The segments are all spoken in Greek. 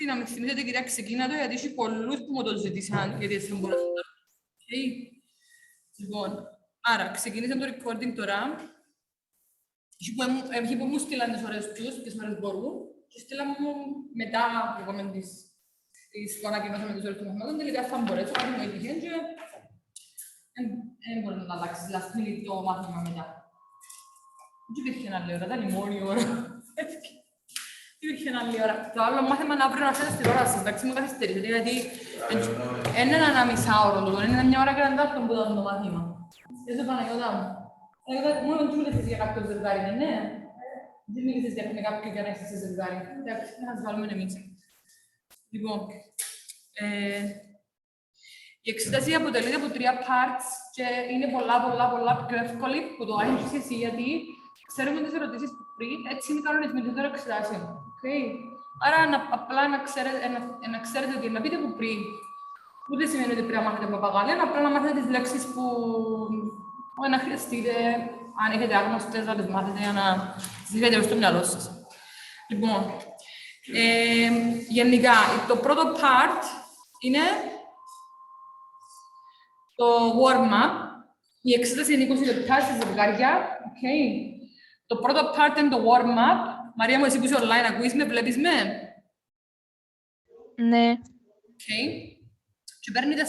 Να με θυμίζετε, κυρία, ξεκίνα το, γιατί έχει πολλούς που μου το ζητήσαν, γιατί έτσι δεν μπορώ να το κάνω. Λοιπόν, άρα, ξεκίνησε το recording τώρα. Έχει που μου στείλαν τις ώρες τους, τις μέρες μπορούν, και στείλαν μου μετά που είπαμε τις ανακοινώσαμε τις ώρες των μαθημάτων, τελικά θα μπορέσω, να μου έτυχε και δεν μπορεί να αλλάξεις last minute το μάθημα μετά. Δεν υπήρχε άλλη ώρα, ήταν η μόνη ώρα. Υπήρχε άλλη ώρα. Το άλλο μάθημα είναι αύριο να φέρεις στην ώρα σας, εντάξει, μου καθυστερήσετε, γιατί είναι ένα μισάωρο τούτο, είναι μια ώρα και έναν τάρτον που ήταν το μάθημα. Έτσι, Παναγιώτα μου. Μόνο δεν μίλησες για κάποιο ζευγάρι, ναι. Δεν μίλησες για κάποιο για να είσαι σε ζευγάρι. Εντάξει, να σας βάλουμε εμείς. Λοιπόν, η εξέταση αποτελείται από 3 parts και είναι πολλά πιο εύκολη που το άγγιξες εσύ, γιατί ξέρουμε τις ερωτήσεις που πριν, έτσι είναι οι κανονισμοί των εξετάσεων. Άρα, απλά να ξέρετε ότι να πείτε που πριν, ούτε σημαίνει ότι πρέπει να μάθετε παπαγάλια, απλά να μάθετε τις λέξεις που να χρειαστείτε, αν έχετε άγνωστες, να τις μάθετε για να τις έχετε στο μυαλό σας. Λοιπόν, γενικά, το πρώτο part είναι το warm-up. Η εξέταση είναι 20 λεπτά σε ζευγάρια. Το πρώτο part είναι το warm-up. Μαρία μου, εσύ που είσαι online, ακούεις με, βλέπεις με? Ναι. Και παίρνει 4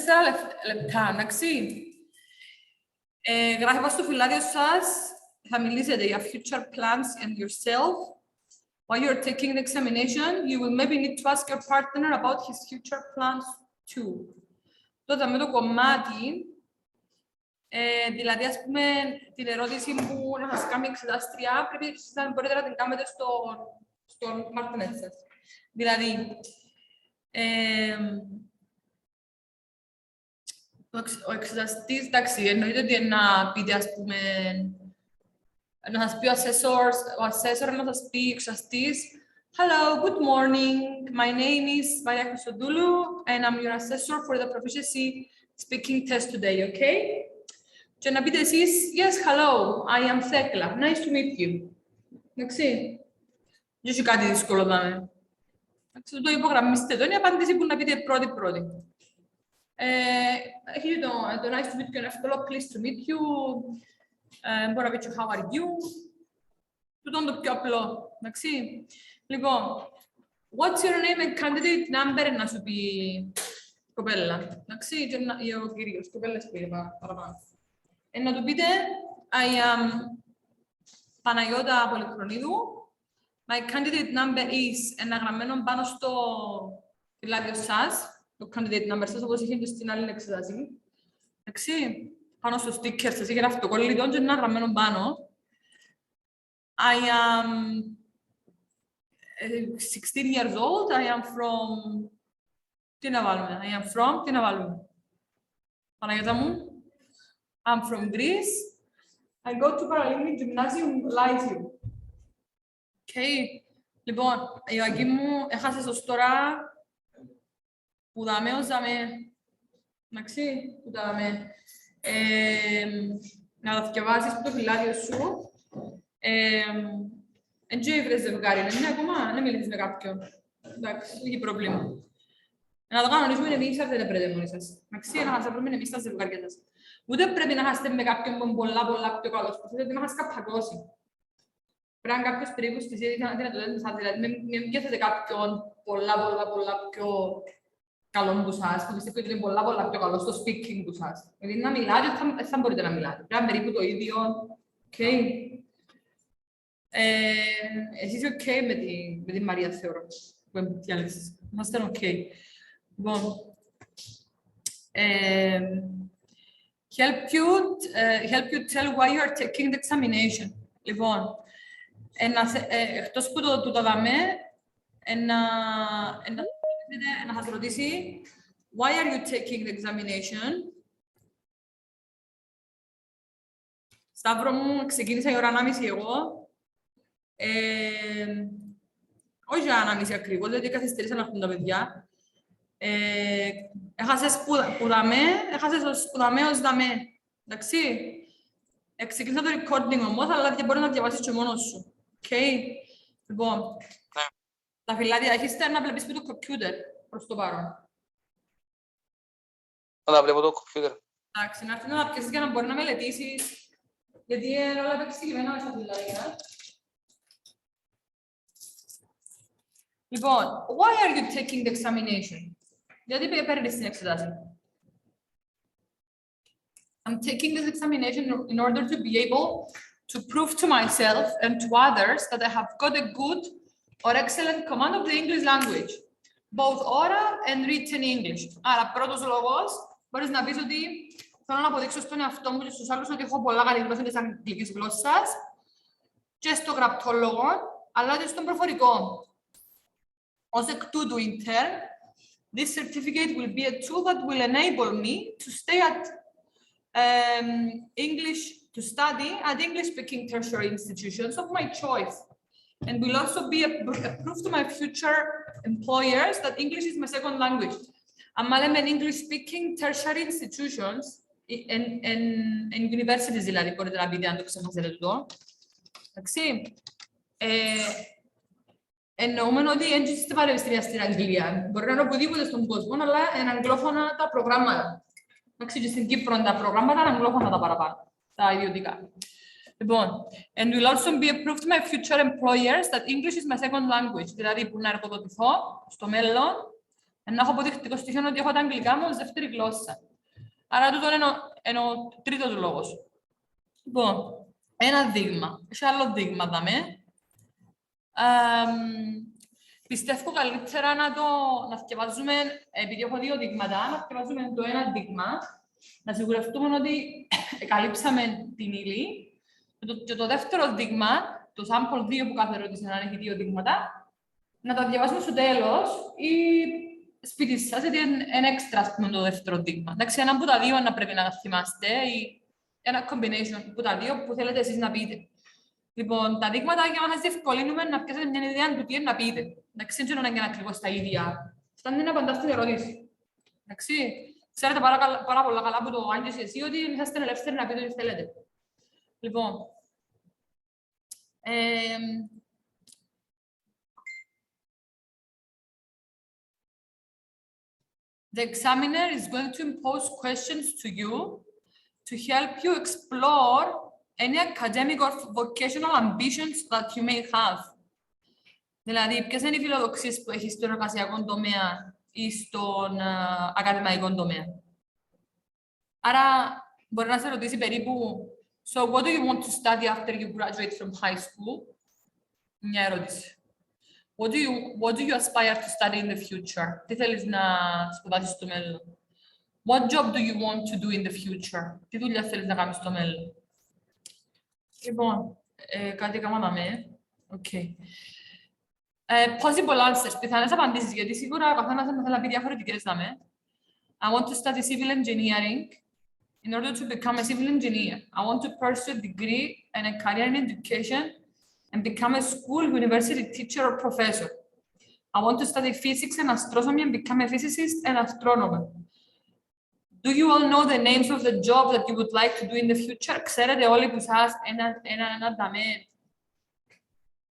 λεπτά, εντάξει. Γράφετε στο φυλάδιο σας, θα μιλήσετε για future plans and yourself. While you're taking the examination, you will maybe need to ask your partner about his future plans too. Τότε με το κομμάτι, δηλαδή ας πούμε την ερώτηση που να σας κάνει η εξετάστρια, πρέπει να μπορείτε να την κάνετε στον partner σας. Δηλαδή, ο εξεταστής, εντάξει, εννοείται ότι να πείτε, ας πούμε, να σας πει ο assessor να σας πει ο εξεταστής Hello, good morning. My name is Maria Christodoulou and I'm your assessor for the Proficiency speaking test today, okay? Και να πείτε εσείς Yes, hello, I am Thekla. Nice to meet you. Εντάξει. Δεν έχει κάτι δύσκολο δάμε. Το υπογραμμίστε εδώ, είναι η απάντηση που να πείτε πρώτη. Έχει το nice to meet you, εύκολο, pleased to meet you. Μπορώ να πείτε how are you. Τούτο είναι το πιο απλό, εντάξει. Λοιπόν, what's your name and candidate number να σου πει κοπέλα, εντάξει, ή ο κύριος, κοπέλες που είναι παραπάνω. Να του πείτε, I am Παναγιώτα Πολυχρονίδου, my candidate number is, ένα γραμμένο πάνω στο φυλάδιο σας, το candidate number σας, όπως είχε και στην άλλη εξετάση. Εντάξει, πάνω στο sticker σας, είχε αυτοκόλλητο και ένα γραμμένο πάνω. I am 16 years old, I am from... Τι να βάλουμε, I am from, τι να βάλουμε. Παναγιώτα μου. I'm from Greece. I go to Paralympic Gymnasium Lyceum. Λοιπόν, Ιωακή μου, έχασες ως τώρα που δαμε ως δαμε. Εντάξει, που δαμε. Να τα θυκευάσεις το φυλάδιο σου. Εν και βρες ζευγάρι, είναι ακόμα, να μιλήσεις με κάποιον. Εντάξει, έχει πρόβλημα. Να το κανονίσουμε εμείς, δεν πρέπει μόνοι σας. Εντάξει, να σας βρούμε εμείς τα ζευγάρια σας. Ούτε πρέπει να είστε με κάποιον που είναι πολλά πιο καλός, γιατί να σας καπακώσει. Πρέπει να είναι κάποιος περίπου στη σύνδεση να δυνατότητες σας, δηλαδή μην πιάσετε κάποιον πολλά πιο καλό που σας, που πιστεύω ότι είναι πολλά πιο καλό στο speaking που σας. Δηλαδή να μιλάτε, δεν θα μπορείτε να μιλάτε. Πρέπει να είναι περίπου το ίδιο. Εσείς ok με την Μαρία, θεωρώ, που διάλεξες. Είμαστε ok. Λοιπόν, help you tell why you are taking the examination. Λοιπόν, εκτός που το δάμε, να σας ρωτήσει why are you taking the examination. Σταύρο μου, ξεκίνησα η ώρα 1:30 εγώ. Όχι για 1:30 ακριβώς, γιατί καθυστερήσαν να έρθουν τα παιδιά. Έχασες που δαμε, έχασες που δαμε ως δαμε. Εντάξει. Ξεκίνησα το recording όμως, αλλά δεν μπορείς να διαβάσεις και μόνος σου. Λοιπόν, Τα φυλάδια έχεις να βλέπεις με το κομπιούτερ προς το παρόν. Να τα βλέπω το κομπιούτερ. Εντάξει, να έρθει να τα πιέσεις για να μπορεί να μελετήσεις, γιατί είναι όλα επεξηγημένα μέσα στα φυλάδια. Λοιπόν, why are you taking the examination? Γιατί παίρνεις την εξετάση. I'm taking this examination in order to be able to prove to myself and to others that I have got a good or excellent command of the English language, both oral and written English. Άρα, πρώτος λόγος, μπορείς να πεις ότι θέλω να αποδείξω στον εαυτό μου και στους άλλους ότι έχω πολλά καλή γνώση της αγγλικής γλώσσας και στο γραπτό λόγο, αλλά και στον προφορικό. Ως εκ τούτου, in turn, this certificate will be a tool that will enable me to stay at to study at English-speaking tertiary institutions of my choice, and will also be a proof to my future employers that English is my second language. I'm in English-speaking tertiary institutions and universities, δηλαδή, μπορείτε να πείτε αν το ξεχάσετε τούτο. Εντάξει. Εννοούμε ότι δεν είστε πανεπιστήμια στην Αγγλία. Μπορεί να είναι οπουδήποτε στον κόσμο, αλλά είναι αγγλόφωνα τα προγράμματα. Εντάξει, και στην Κύπρο τα προγράμματα είναι αγγλόφωνα τα παραπάνω, τα ιδιωτικά. Λοιπόν, and will also be a proof to my future employers that English is my second language. Δηλαδή, που να εργοδοτηθώ στο μέλλον, να έχω αποδεικτικό στοιχείο ότι έχω τα αγγλικά μου ως δεύτερη γλώσσα. Άρα, τούτο είναι ο τρίτος λόγος. Λοιπόν, ένα δείγμα. Έχει άλλο δείγμα, δάμε. Πιστεύω καλύτερα να θυκευάζουμε, επειδή έχω δύο δείγματα, να θυκευάζουμε το ένα δείγμα, να σιγουρευτούμε ότι καλύψαμε την ύλη. Και το δεύτερο δείγμα, το sample 2 που κάθε ερώτηση να έχει δύο δείγματα, να τα διαβάσουμε στο τέλος ή σπίτι σας, γιατί είναι έξτρα το δεύτερο δείγμα. Εντάξει, ένα από τα δύο να πρέπει να θυμάστε ή ένα combination από τα δύο που θέλετε εσείς να πείτε. Λοιπόν, τα δείγματα για να μας διευκολύνουμε να πιάσετε μια ιδέα του τι είναι να πείτε. Εντάξει, δεν είναι ακριβώς τα ίδια. Φτάνει να απαντάς στην ερώτηση. Εντάξει, ξέρετε πάρα πολλά καλά από το Άγγιος και εσύ ότι είσαστε ελεύθεροι να πείτε ό,τι θέλετε. Λοιπόν, the examiner is going to impose questions to you to help you explore any academic or vocational ambitions that you may have. Δηλαδή, ποιες είναι οι φιλοδοξίες που έχεις στον εργασιακό τομέα ή στον ακαδημαϊκό τομέα. Άρα, μπορεί να σε ρωτήσει περίπου So, what do you want to study after you graduate from high school? Μια ερώτηση. What do you aspire to study in the future? Τι θέλεις να σπουδάσεις στο μέλλον? What job do you want to do in the future? Τι δουλειά θέλεις να κάνεις στο μέλλον? Λοιπόν, κάτι κάναμε. Okay. Possible answers, πιθανές απαντήσεις, γιατί σίγουρα ο καθένας θέλει να πει διαφορετικές δάμε. I want to study civil engineering. In order to become a civil engineer, I want to pursue a degree and a career in education and become a school, university teacher or professor. I want to study physics and astronomy and become a physicist and astronomer. Do you all know the names of the jobs that you would like to do in the future? Ξέρετε όλοι που σας ένα δαμέ.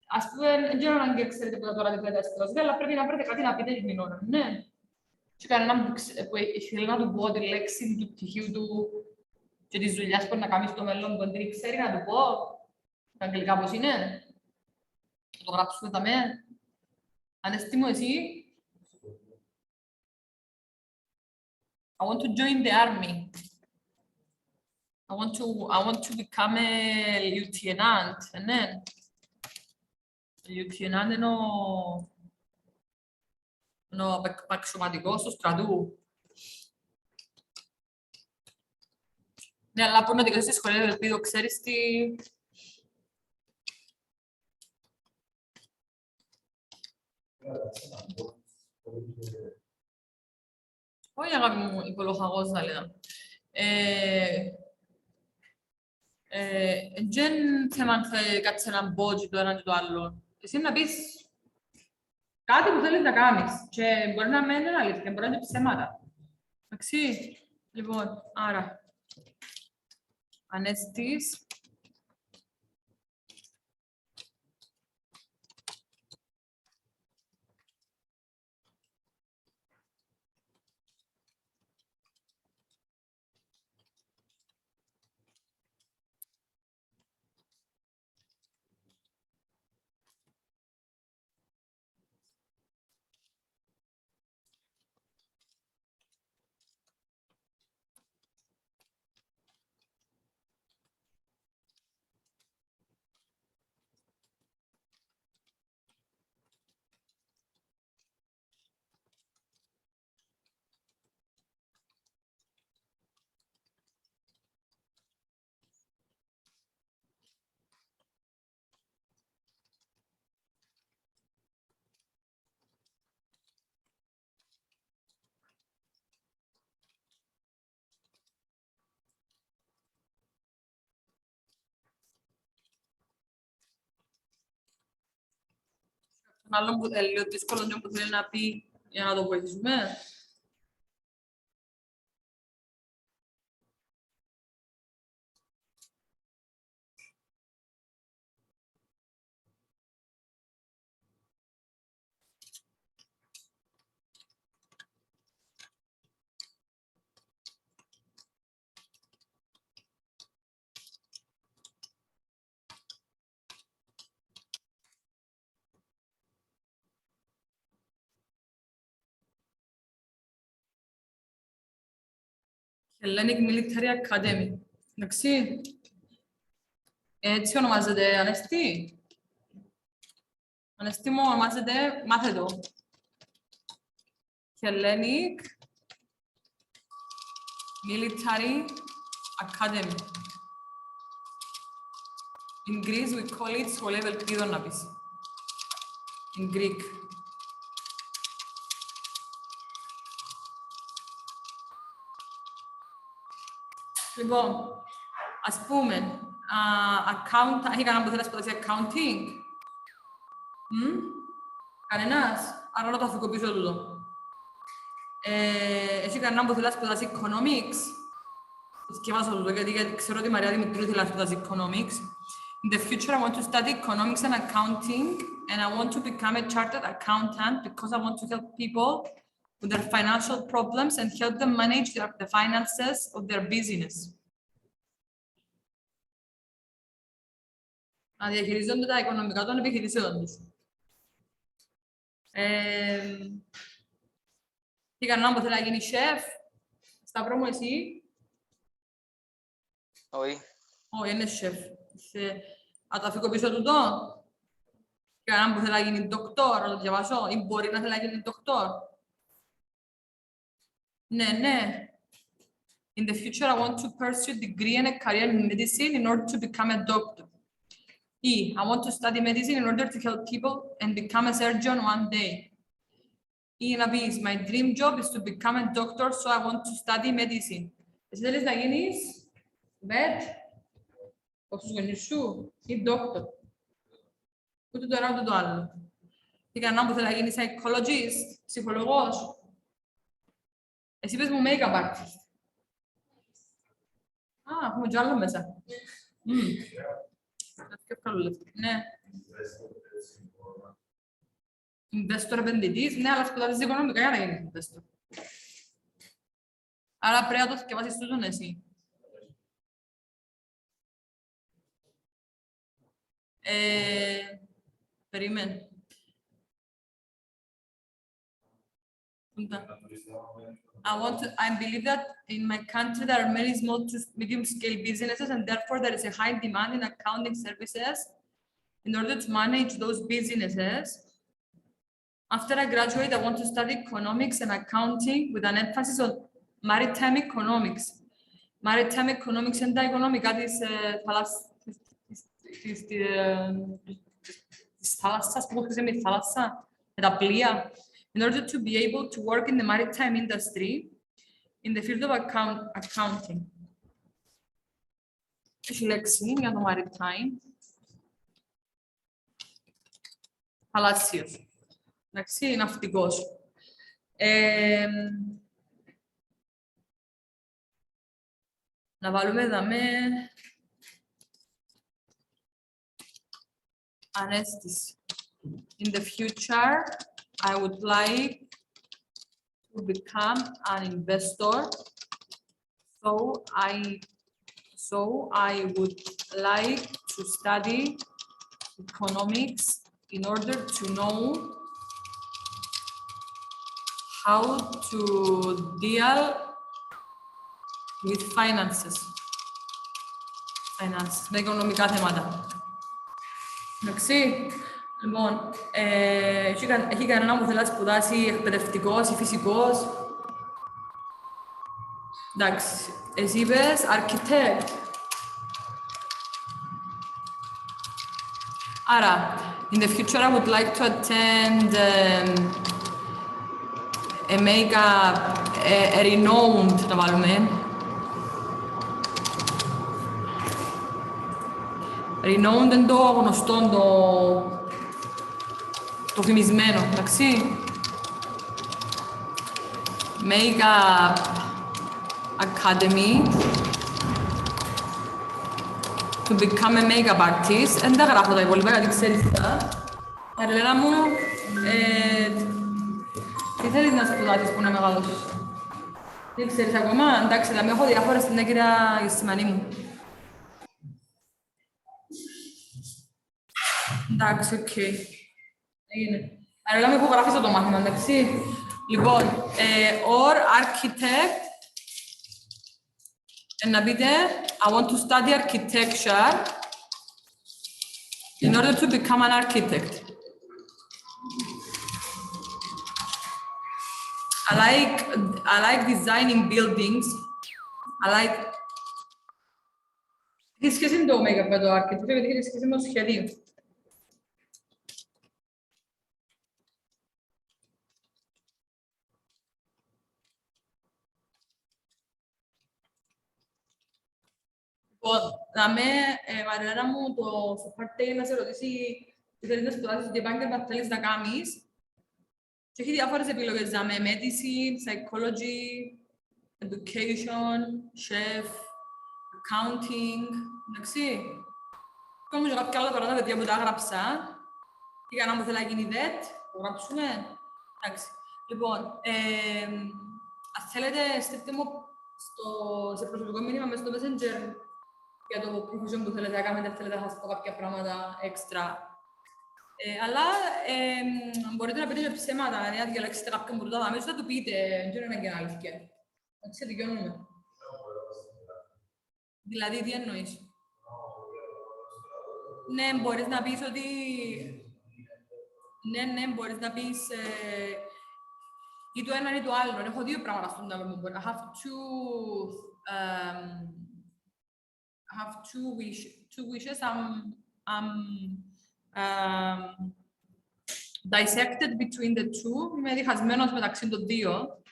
Ας πούμε, δεν ξέρω αν ξέρετε που τώρα δεν λέτε αστρόσβη, αλλά πρέπει να βρείτε κάτι να πείτε την ώρα, ναι. Και κανέναν που θέλει να του πω τη λέξη του πτυχίου του και της δουλειάς που να κάνει στο μέλλον που δεν ξέρει να του πω τα αγγλικά πώς είναι. Θα το γράψουμε τα με. Ανέστη μου εσύ. I want to join the army. I want to become a lieutenant. Ναι. Lieutenant είναι ο αξιωματικός του στρατού. Ναι, αλλά που να δικαιώσεις στη σχολεία, ελπίδω, ξέρεις τι... Όχι, αγάπη μου, υπολογαγός θα λέγα. Δεν θέμα αν θα κάτσε έναν μπότζι το ένα και το άλλο. Εσύ να πεις κάτι που θέλεις να κάνεις και μπορεί να μένει αλήθεια, μπορεί να είναι ψέματα. Εντάξει, λοιπόν, άρα, Ανέστης. Άλλο που λίγο δύσκολο και που θέλει να πει για να το βοηθήσουμε. Hellenic Military Academy. Εντάξει. Έτσι ονομάζεται, Ανέστη. Ανέστη μου ονομάζεται, μάθε το. Hellenic Military Academy. In Greece we call it σχολείο ελπίδων να πεις. In Greek. Λοιπόν, ας πούμε, έχει κανένα που θέλει να σπουδάσει accounting. Κανένας, άρα να το αφικοποιήσω τούτο. Έχει κανένα που θέλει να σπουδάσει economics. Το σκεφάσω τούτο, γιατί ξέρω ότι η Μαρία Δημητρίου θέλει να σπουδάσει economics. In the future, I want to study economics and accounting, and I want to become a chartered accountant because I want to help people with their financial problems and help them manage the finances of their business. Να διαχειριζόνται τα οικονομικά των επιχειρήσεων τους. Τι κανέναν που θέλει να γίνει σεφ, Σταύρο μου εσύ. Όχι. Όχι, είναι σεφ. Να το αφήκω πίσω τούτο. Τι κανέναν που θέλει να γίνει ντοκτόρ, να το διαβάσω, ή μπορεί να θέλει να γίνει ντοκτόρ. Ναι. In the future, I want to pursue a degree and a career in medicine in order to become a doctor. I want to study medicine in order to help people and become a surgeon one day. Να πεις, my dream job is to become a doctor, so I want to study medicine. Εσύ θέλεις να γίνεις vet, όπως τους γονείς σου, ή doctor. Ούτε το ένα ούτε το άλλο. Τι κανέναν που θέλει να γίνει psychologist, ψυχολογός. Εσύ πες μου make-up artist. Έχουμε κι άλλο μέσα. Ναι. Investor επενδυτής, ναι, αλλά σπουδάζεις οικονομικά για να γίνεις investor. Άρα πρέπει να το θυκευάσεις τούτον εσύ. Περίμενε. I believe that in my country there are many small to medium-scale businesses, and therefore there is a high demand in accounting services in order to manage those businesses. After I graduate, I want to study economics and accounting with an emphasis on maritime economics. Maritime economics είναι τα οικονομικά της θάλασσας, πώς χρησιμοποιεί τη θάλασσα, με τα πλοία. In order to be able to work in the maritime industry, in the field of accounting. Έχει λέξη για το maritime. Θαλάσσιος. Εντάξει, ναυτικός. Να βάλουμε εδώ ανέστηση. In the future, I would like to become an investor, so I would like to study economics in order to know how to deal with finances. Με οικονομικά θέματα. Εντάξει. Λοιπόν, έχει κανένα που θέλει να σπουδάσει εκπαιδευτικός ή φυσικός. Εντάξει, εσύ είπες architect. Άρα, in the future I would like to attend a renowned, να βάλουμε. Renowned είναι το γνωστό, το φημισμένο, εντάξει. Makeup Academy to become a makeup artist. Δεν τα γράφω τα υπόλοιπα, γιατί ξέρεις τα. Μαριλένα μου, τι θέλεις να σπουδάσεις που να μεγαλώσεις? Δεν ξέρεις ακόμα? Εντάξει, θα έχω διάφορα στην έγκυρα η σημανή μου. Εντάξει, οκ. Έγινε. Μαριλένα μου, υπογράφεις το μάθημα, εντάξει. Λοιπόν, or architect. Να πείτε, I want to study architecture in order to become an architect. I like designing buildings. I like... Τι σχέση είναι το make-up με το architecture, γιατί έχει σχέση με το σχεδίο. Να με, Μαριλένα μου, το support να σε ρωτήσει τι θέλεις να σπουδάσεις, τι επάγγελμα θέλεις να κάνεις. Και έχει διάφορες επιλογές, να με medicine, psychology, education, chef, accounting, εντάξει. Κάνω και κάποια άλλα τώρα τα παιδιά που τα έγραψα. Τι κανένα μου θέλει να γίνει ΔΕΤ, το γράψουμε. Εντάξει. Λοιπόν, αν θέλετε, στείλτε μου σε προσωπικό μήνυμα μέσα στο Messenger για το profession που θέλετε να κάνετε, θέλετε να σας πω κάποια πράγματα έξτρα. Αλλά μπορείτε να πείτε και ψέματα, αν διαλέξετε κάποιον που το δάμε, θα του πείτε, δεν είναι και αλήθεια. Έτσι, δικαιώνουμε. Δηλαδή, τι εννοείς? Ναι, μπορείς να πεις ότι... Ναι, μπορείς να πεις ή το ένα ή το άλλο. Έχω δύο πράγματα στον τόπο μου. I have two wishes. I'm dissected between the two. Είμαι διχασμένος μεταξύ των δύο.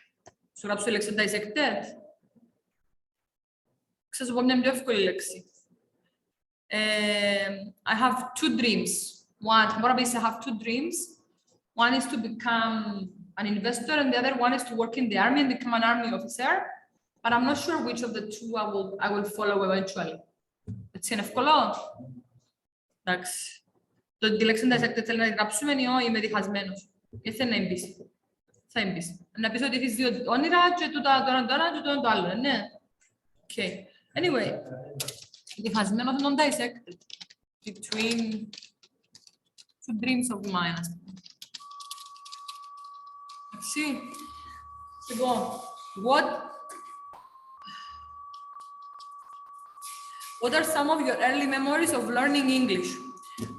Σου γράψω η λέξη dissected. Ξέρω σου πω μια πιο εύκολη λέξη. I have two dreams. One, what I have two dreams. One is to become an investor, and the other one is to work in the army and become an army officer. But I'm not sure which of the two I will follow eventually. Έτσι είναι εύκολο. Εντάξει. Τη λέξη dissected θέλει να γράψουμε ή είμαι διχασμένος. Γιατί θέλει να εμπίσει. Θα εμπίσει. Να πεις ότι έχεις δύο όνειρα και τούτα τώρα και το άλλο, ναι. Okay. Anyway, διχασμένος είναι dissected between two dreams of mine, ας πούμε. Εντάξει. Λοιπόν, what are some of your early memories of learning English?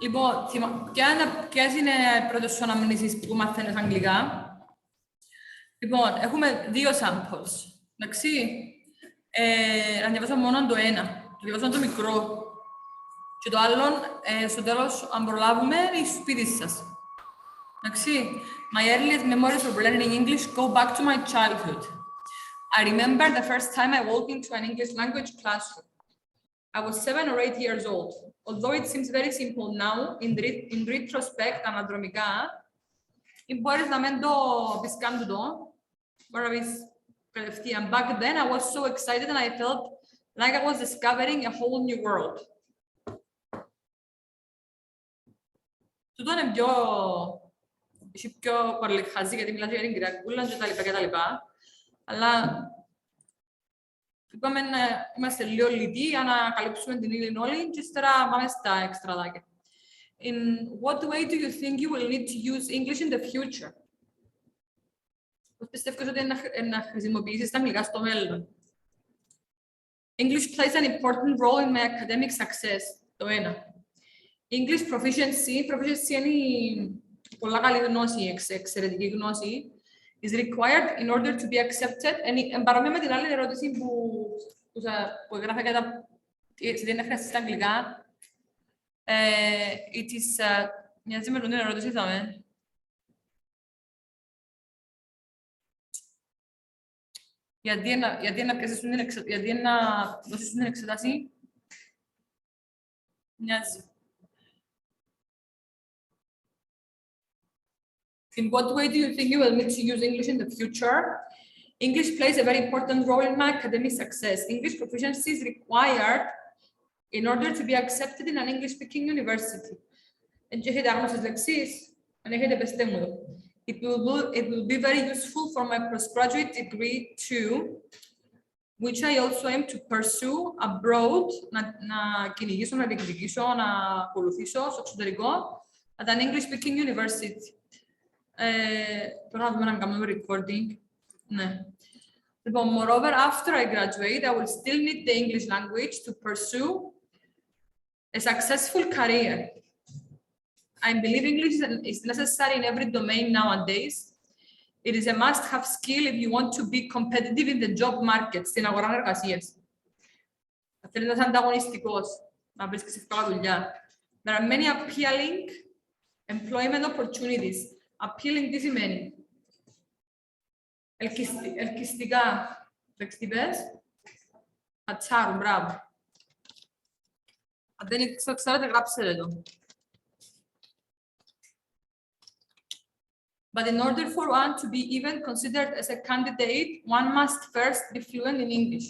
Λοιπόν, ποιες είναι οι πρώτες σου αναμνήσεις που μαθαίνεις αγγλικά? Λοιπόν, έχουμε δύο samples, εντάξει. Να διαβάσω μόνο το ένα. Το διαβάσω το μικρό. Και το άλλο, στο τέλος, αν προλάβουμε, είναι σπίτι σας. Εντάξει. My earliest memories of learning English go back to my childhood. I remember the first time I walked into an English language classroom. I was 7 or 8 years old. Although it seems very simple now, in retrospect, αναδρομικά, μπορείς να μην το πεις καν τούτο. Μπορείς να πεις κατευθείαν. Back then, I was so excited and I felt like I was discovering a whole new world. Τούτο είναι πιο παρελεχαζή, γιατί μιλάτε για την κυριακούλα και τα λοιπά. Αλλά είπαμε να είμαστε λίγο λιτοί για να καλύψουμε την ύλη όλη και ύστερα πάμε στα εξτραδάκια. In what way do you think you will need to use English in the future? Πώς πιστεύεις ότι να χρησιμοποιήσεις τα αγγλικά στο μέλλον? English plays an important role in my academic success. Το ένα. English proficiency είναι πολλά καλή γνώση, εξαιρετική γνώση. Is required in order to be accepted. Παρόμοια με την άλλη ερώτηση που έγραφε κατά σε τι είναι χρειαστεί στα αγγλικά. It is... Μοιάζει με την ερώτηση, είδαμε. Γιατί να δώσεις την εξετάση. Μοιάζει. In what way do you think you will need to use English in the future? English plays a very important role in my academic success. English proficiency is required in order to be accepted in an English-speaking university. And it will be very useful for my postgraduate degree too, which I also aim to pursue abroad, να κυνηγήσω, να διεκδικήσω, να ακολουθήσω στο εξωτερικό, at an English-speaking university. Τώρα να δούμε να κάνουμε recording. Ναι. Λοιπόν, moreover, after I graduate, I will still need the English language to pursue a successful career. I believe English is necessary in every domain nowadays. It is a must-have skill if you want to be competitive in the job market, στην αγορά εργασίας. Θέλεις να είσαι ανταγωνιστικός, να βρίσκεις εύκολα δουλειά. There are many appealing employment opportunities. Appealing τι σημαίνει? Ελκυστικά. Δεξιτιπές. Ατσάρου, μπράβο. Αν δεν ξέρετε, γράψτε εδώ. But in order for one to be even considered as a candidate, one must first be fluent in English.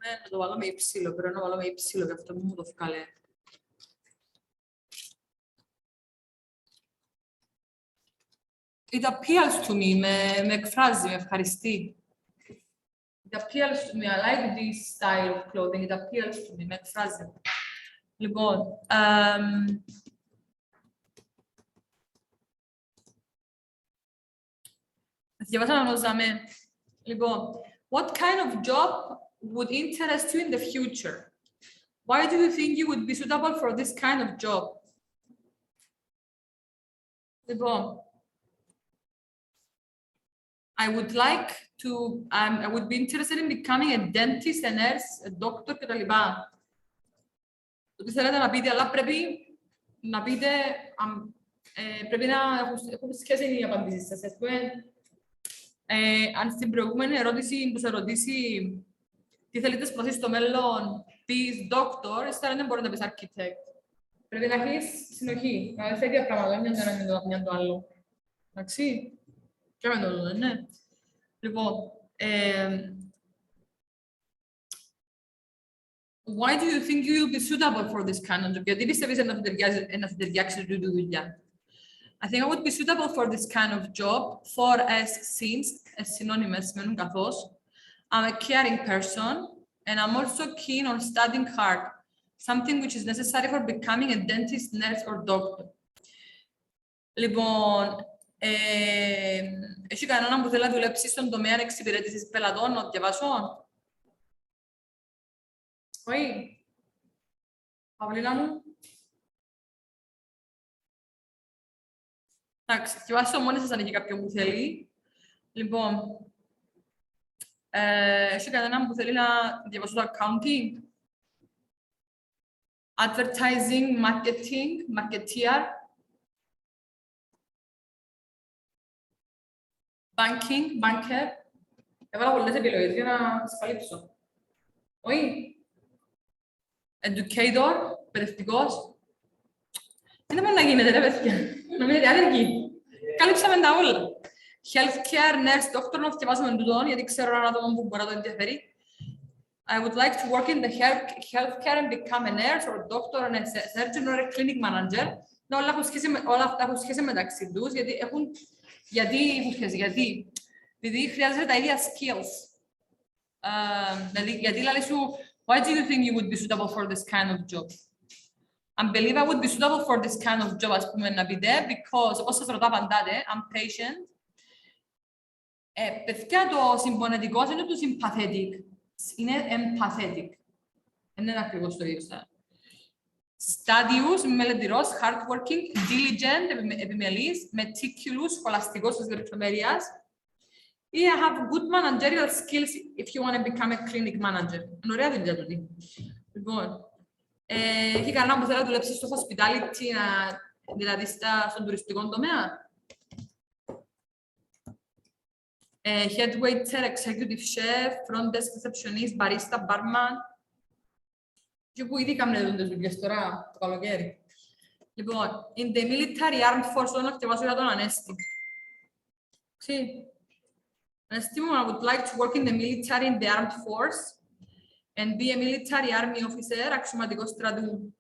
Να το βάλω με υψηλό, πρέπει να βάλω με υψηλό, γι' αυτό μου το βγάλε. It appeals to me, με εκφράζει, με ευχαριστεί. It appeals to me, I like this style of clothing, it appeals to me, με εκφράζει. Λοιπόν, διαβάσα να γνώζαμε. Λοιπόν, what kind of job would interest you in the future? Why do you think you would be suitable for this kind of job? Λοιπόν, I would like to, I would be interested in becoming a dentist, a nurse, a doctor κτλ. Ό,τι θέλετε να πείτε, αλλά πρέπει να πείτε, πρέπει να έχουν σχέση οι απαντήσεις σας. Ας πούμε, αν στην προηγούμενη ερώτηση που σε ρωτήσει τι θέλετε σπουδάσεις στο μέλλον, πεις doctor, ύστερα δεν μπορεί να πεις architect. Πρέπει να έχεις συνοχή. Να δεις ίδια πράγματα, μια το άλλο. Εντάξει. Και με το άλλο, ναι. Λοιπόν, why do you think you will be suitable for this kind of job? Γιατί πιστεύεις να σου ταιριάξει τη δουλειά? I think I would be suitable for this kind of job for as since, συνώνυμες σημαίνουν καθώς, I'm a caring person and I'm also keen on studying hard, something which is necessary for becoming a dentist, nurse or doctor. Λοιπόν, έχει κανέναν που θέλει να δουλέψει στον τομέα εξυπηρέτησης πελατών, να διαβάσω? Όχι. Παυλίνα μου. Εντάξει, διαβάσω μόνοι σας αν έχει κάποιον που θέλει. Λοιπόν, έχει κανέναν που θέλει να διαβάσω το accounting, advertising, marketing, marketeer, banking, banker. Έβαλα πολλές επιλογές για να τις καλύψω. Όχι. Educator, παιδευτικός. Δεν μπορεί να γίνεται, ρε παιδιά. Να μείνετε άδεργοι. Καλύψαμε τα όλα. Healthcare, nurse, doctor, να διαβάσουμε τούτον, γιατί ξέρω έναν άτομο που μπορεί να το ενδιαφέρει. I would like to work in the healthcare and become a nurse or a doctor and a surgeon or a clinic manager. Όλα αυτά έχουν σχέση μεταξύ τους, γιατί έχουν επειδή χρειάζεται τα ίδια skills. Γιατί λέει σου, why do you think you would be suitable for this kind of job? I believe I would be suitable for this kind of job, ας πούμε, να πείτε, because, όπως σας ρωτά, απαντάτε, I'm patient. Παιδιά, το συμπονετικό είναι το sympathetic. Είναι empathetic. Δεν είναι ακριβώς το ίδιο. Studious, μελετηρός, hardworking, diligent, επιμελής, meticulous, σχολαστικός στις λεπτομέρειες. Ή I have good managerial skills if you want to become a clinic manager. Είναι ωραία δουλειά τούτη. Λοιπόν, έχει κανένα που θέλει να δουλέψει στο hospitality, δηλαδή στον τουριστικό τομέα? Head waiter, executive chef, front desk receptionist, barista, barman. Και που ήδη κάνουν τις δουλειές τώρα, το καλοκαίρι. Λοιπόν, in the military armed force, όταν χτυπάσω για τον Ανέστη. Ανέστη μου, I would like to work in the military in the armed force and be a military army officer, αξιωματικός στρατού.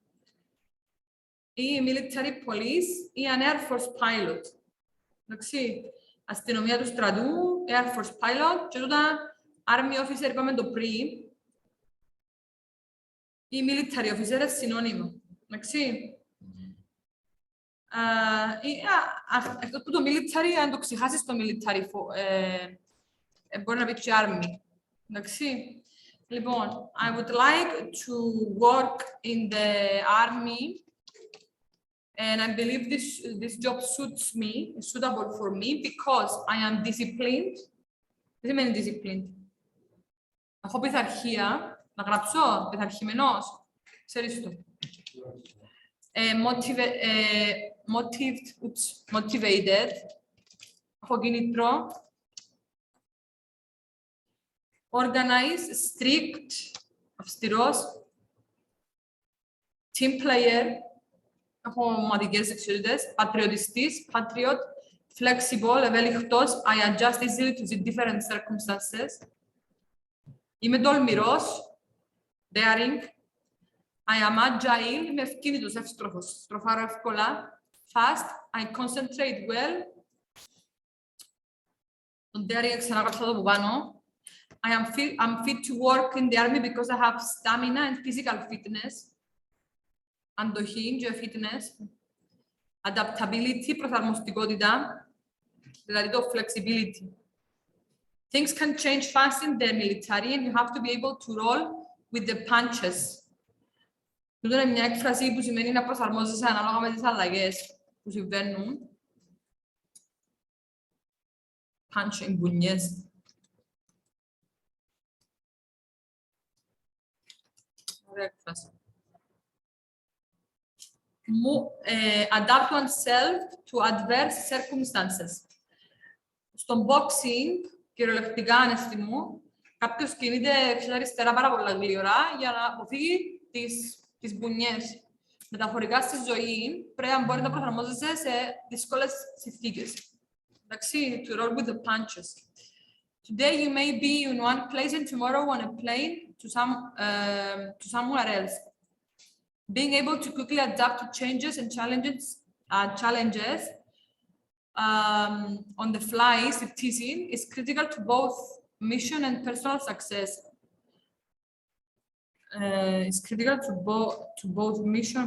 Ή military police ή an air force pilot. Εντάξει, αστυνομία του στρατού, air force pilot και τούτα army officer είπαμε το πριν ή military officer συνώνυμο. Εντάξει. Εκτός που το military, αν το ξεχάσεις το military, μπορεί να πει και army. Εντάξει. Λοιπόν, I would like to work in the army and I believe this job suits me, is suitable for me because I am disciplined. Τι σημαίνει disciplined? Έχω πειθαρχία, να γράψω, πειθαρχημένος, ξέρεις το. Motivated, έχω κίνητρο. Organized, strict, αυστηρός. Team player, έχω ομαδικές δεξιότητες. Πατριωτιστής, patriot. Flexible, ευέλικτος. I adjust easily to different circumstances. Είμαι τολμηρός. Daring. I am agile, είμαι ευκίνητος, εύστροφος. Στροφάρω εύκολα. Fast, I concentrate well. Το daring ξαναγράψα το από πάνω. I'm fit to work in the army because I have stamina and physical fitness. Αντοχή και fitness. Adaptability, προσαρμοστικότητα. Δηλαδή το flexibility. Things can change fast in the military and you have to be able to roll with the punches. Τούτο είναι μια έκφραση που σημαίνει να προσαρμόζεσαι ανάλογα με τις αλλαγές που συμβαίνουν. Punch, μπουνιές. Ωραία έκφραση. Adapt oneself to adverse circumstances. Στον boxing, κυριολεκτικά ανέστη μου, κάποιος κινείται αριστερά πάρα πολλά γλύωρα για να αποφύγει τις μπουνιές. Μεταφορικά στη ζωή πρέπει να μπορεί να προσαρμόζεσαι σε δύσκολες συνθήκες. Εντάξει, to roll with the punches. Today you may be in one place and tomorrow on a plane to somewhere else. Being able to quickly adapt to changes and challenges on the fly, is critical to both mission and personal success. It's critical to both mission,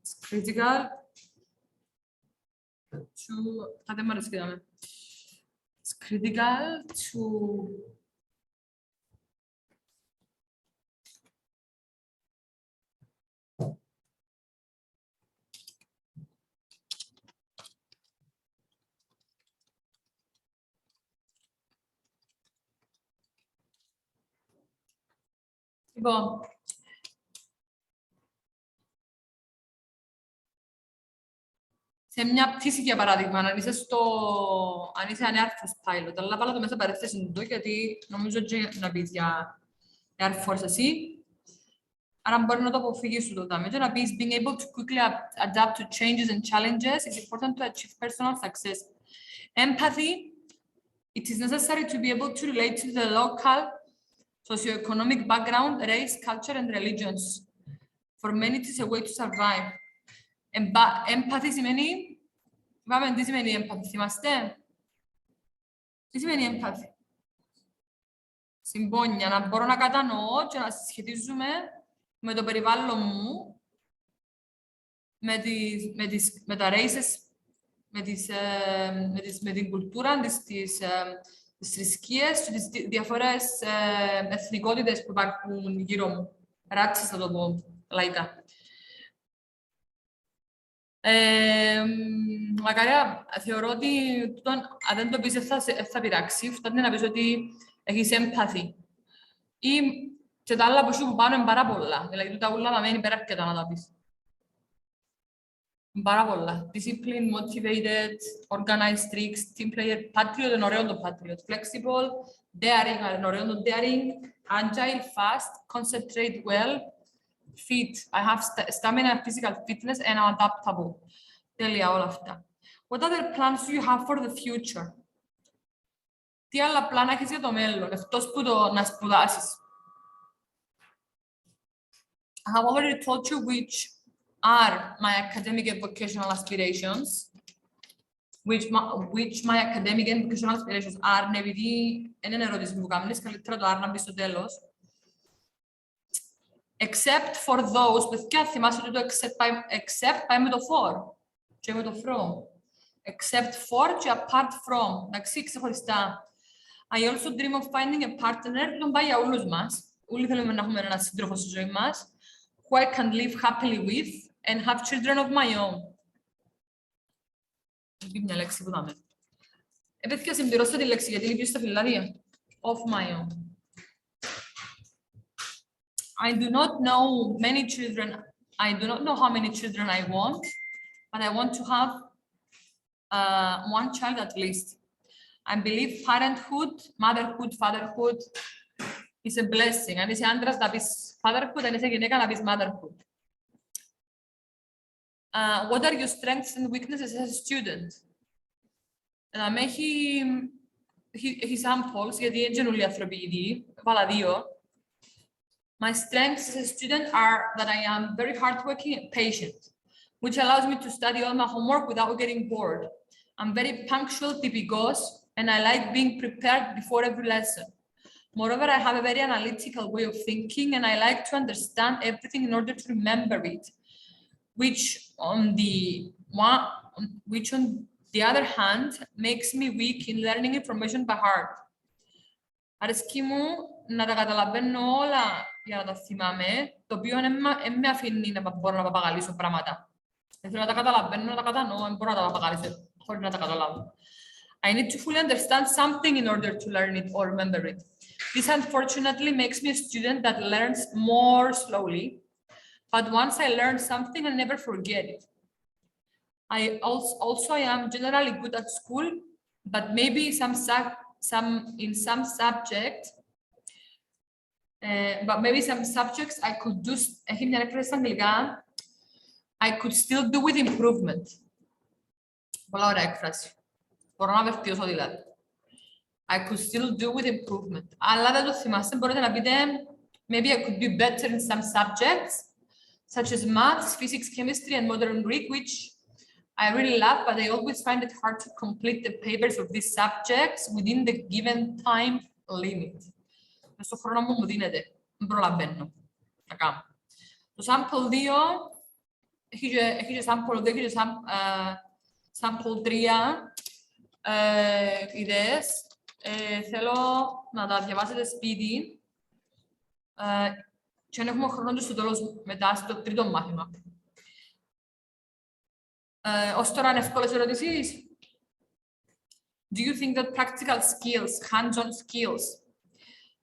it's critical to, it's critical to Λοιπόν, σε μια πτήση, για παράδειγμα, αν είσαι ένα Air Force pilot, αλλά βάλω το μέσα παρέθεση του, γιατί νομίζω ότι να πεις για Air Force εσύ, άρα μπορεί να το αποφύγεις το τάμε. Και να πεις, being able to quickly adapt to changes and challenges is important to achieve personal success. Empathy, it is necessary to be able to relate to the local socioeconomic background, race, culture, and religions. For many, it is a way to survive. Empathy σημαίνει... Είπαμε τι σημαίνει empathy, θυμάστε? Τι σημαίνει empathy? Συμπόνια, να μπορώ να κατανοώ και να συσχετίζουμε με το περιβάλλον μου, με τα races, με την κουλτούρα, τις θρησκείες και τις διαφορές εθνικότητες που υπάρχουν γύρω μου. Ράτσες, θα το πω λαϊκά. Μακάρια, θεωρώ ότι αν δεν το πεις θα πειράξει, φτάνει να πεις ότι έχεις empathy. Ή και τα άλλα που σου πάνω είναι πάρα πολλά. Δηλαδή, τα ούλα μένει πέρα αρκετά να τα πεις. Πάρα πολλά. Disciplined, motivated, organized, strict, team player, patriot, είναι ωραίο το patriot. Flexible, daring, είναι ωραίο το daring, agile, fast, concentrate well, fit. I have stamina, physical fitness, and I'm adaptable. Τέλεια όλα αυτά. What other plans do you have for the future? Τι άλλα πλάνα έχεις για το μέλλον, εκτός που το να σπουδάσεις? I have already told you which are my academic and vocational aspirations. Which my academic and vocational aspirations are. Ναι, επειδή είναι ερώτηση που κάνεις, καλύτερα το να μπει στο τέλος. Except for those, παιδιά, θυμάσαι ότι το except πάει με το for και με το from. Except for και apart from, εντάξει, ξεχωριστά. I also dream of finding a partner που τον πάει για όλους μας. Όλοι θέλουμε να έχουμε έναν σύντροφο στη ζωή μας. Who I can live happily with and have children of my own. Λείπει μια λέξη που δάμε. Παιδιά, συμπληρώστε τη λέξη γιατί λείπει στα φυλάδια. Of my own. I do not know many children. I do not know how many children I want, but I want to have one child at least. I believe parenthood, motherhood, fatherhood is a blessing. Αν είσαι άντρας να πεις fatherhood, αν είσαι γυναίκα να πεις motherhood. What are your strengths and weaknesses as a student? Να έχει samples, γιατί είναι γενούλοι άνθρωποι ήδη, βάλα δύο. My strengths as a student are that I am very hardworking and patient, which allows me to study all my homework without getting bored. I'm very punctual, typicos, and I like being prepared before every lesson. Moreover, I have a very analytical way of thinking, and I like to understand everything in order to remember it, which on the other hand makes me weak in learning information by heart. Αρέσκει μου να τα καταλαβαίνω όλα για να τα θυμάμαι, το οποίο δεν με αφήνει να μπορώ να παπαγαλίσω πράγματα. Δεν θέλω να τα καταλαβαίνω, να τα κατανοώ, δεν μπορώ να τα παπαγαλίσω χωρίς να τα καταλάβω. I need to fully understand something in order to learn it or remember it. This unfortunately makes me a student that learns more slowly, but once I learn something, I never forget it. I am generally good at school, but maybe in some subjects, I could do. Έχει μια έκφραση στα αγγλικά. I could still do with improvement. Πολλά ωραία έκφραση. Μπορώ να βελτιώσω δηλαδή. I could still do with improvement. Αλλά δεν το θυμάστε, μπορείτε να πείτε maybe I could be better in some subjects, such as maths, physics, chemistry, and modern Greek, which I really love, but I always find it hard to complete the papers of these subjects within the given time limit. Στο χρόνο μου δίνεται, δεν προλαβαίνω να κάνω. Το sample 2 έχει και sample 2, έχει και sample 3 ιδέες. Θέλω να τα διαβάσετε σπίτι και αν έχουμε χρόνο στο τέλος μετά στο τρίτο μάθημα. Ως τώρα είναι εύκολες ερωτήσεις. Do you think that practical skills, hands-on skills,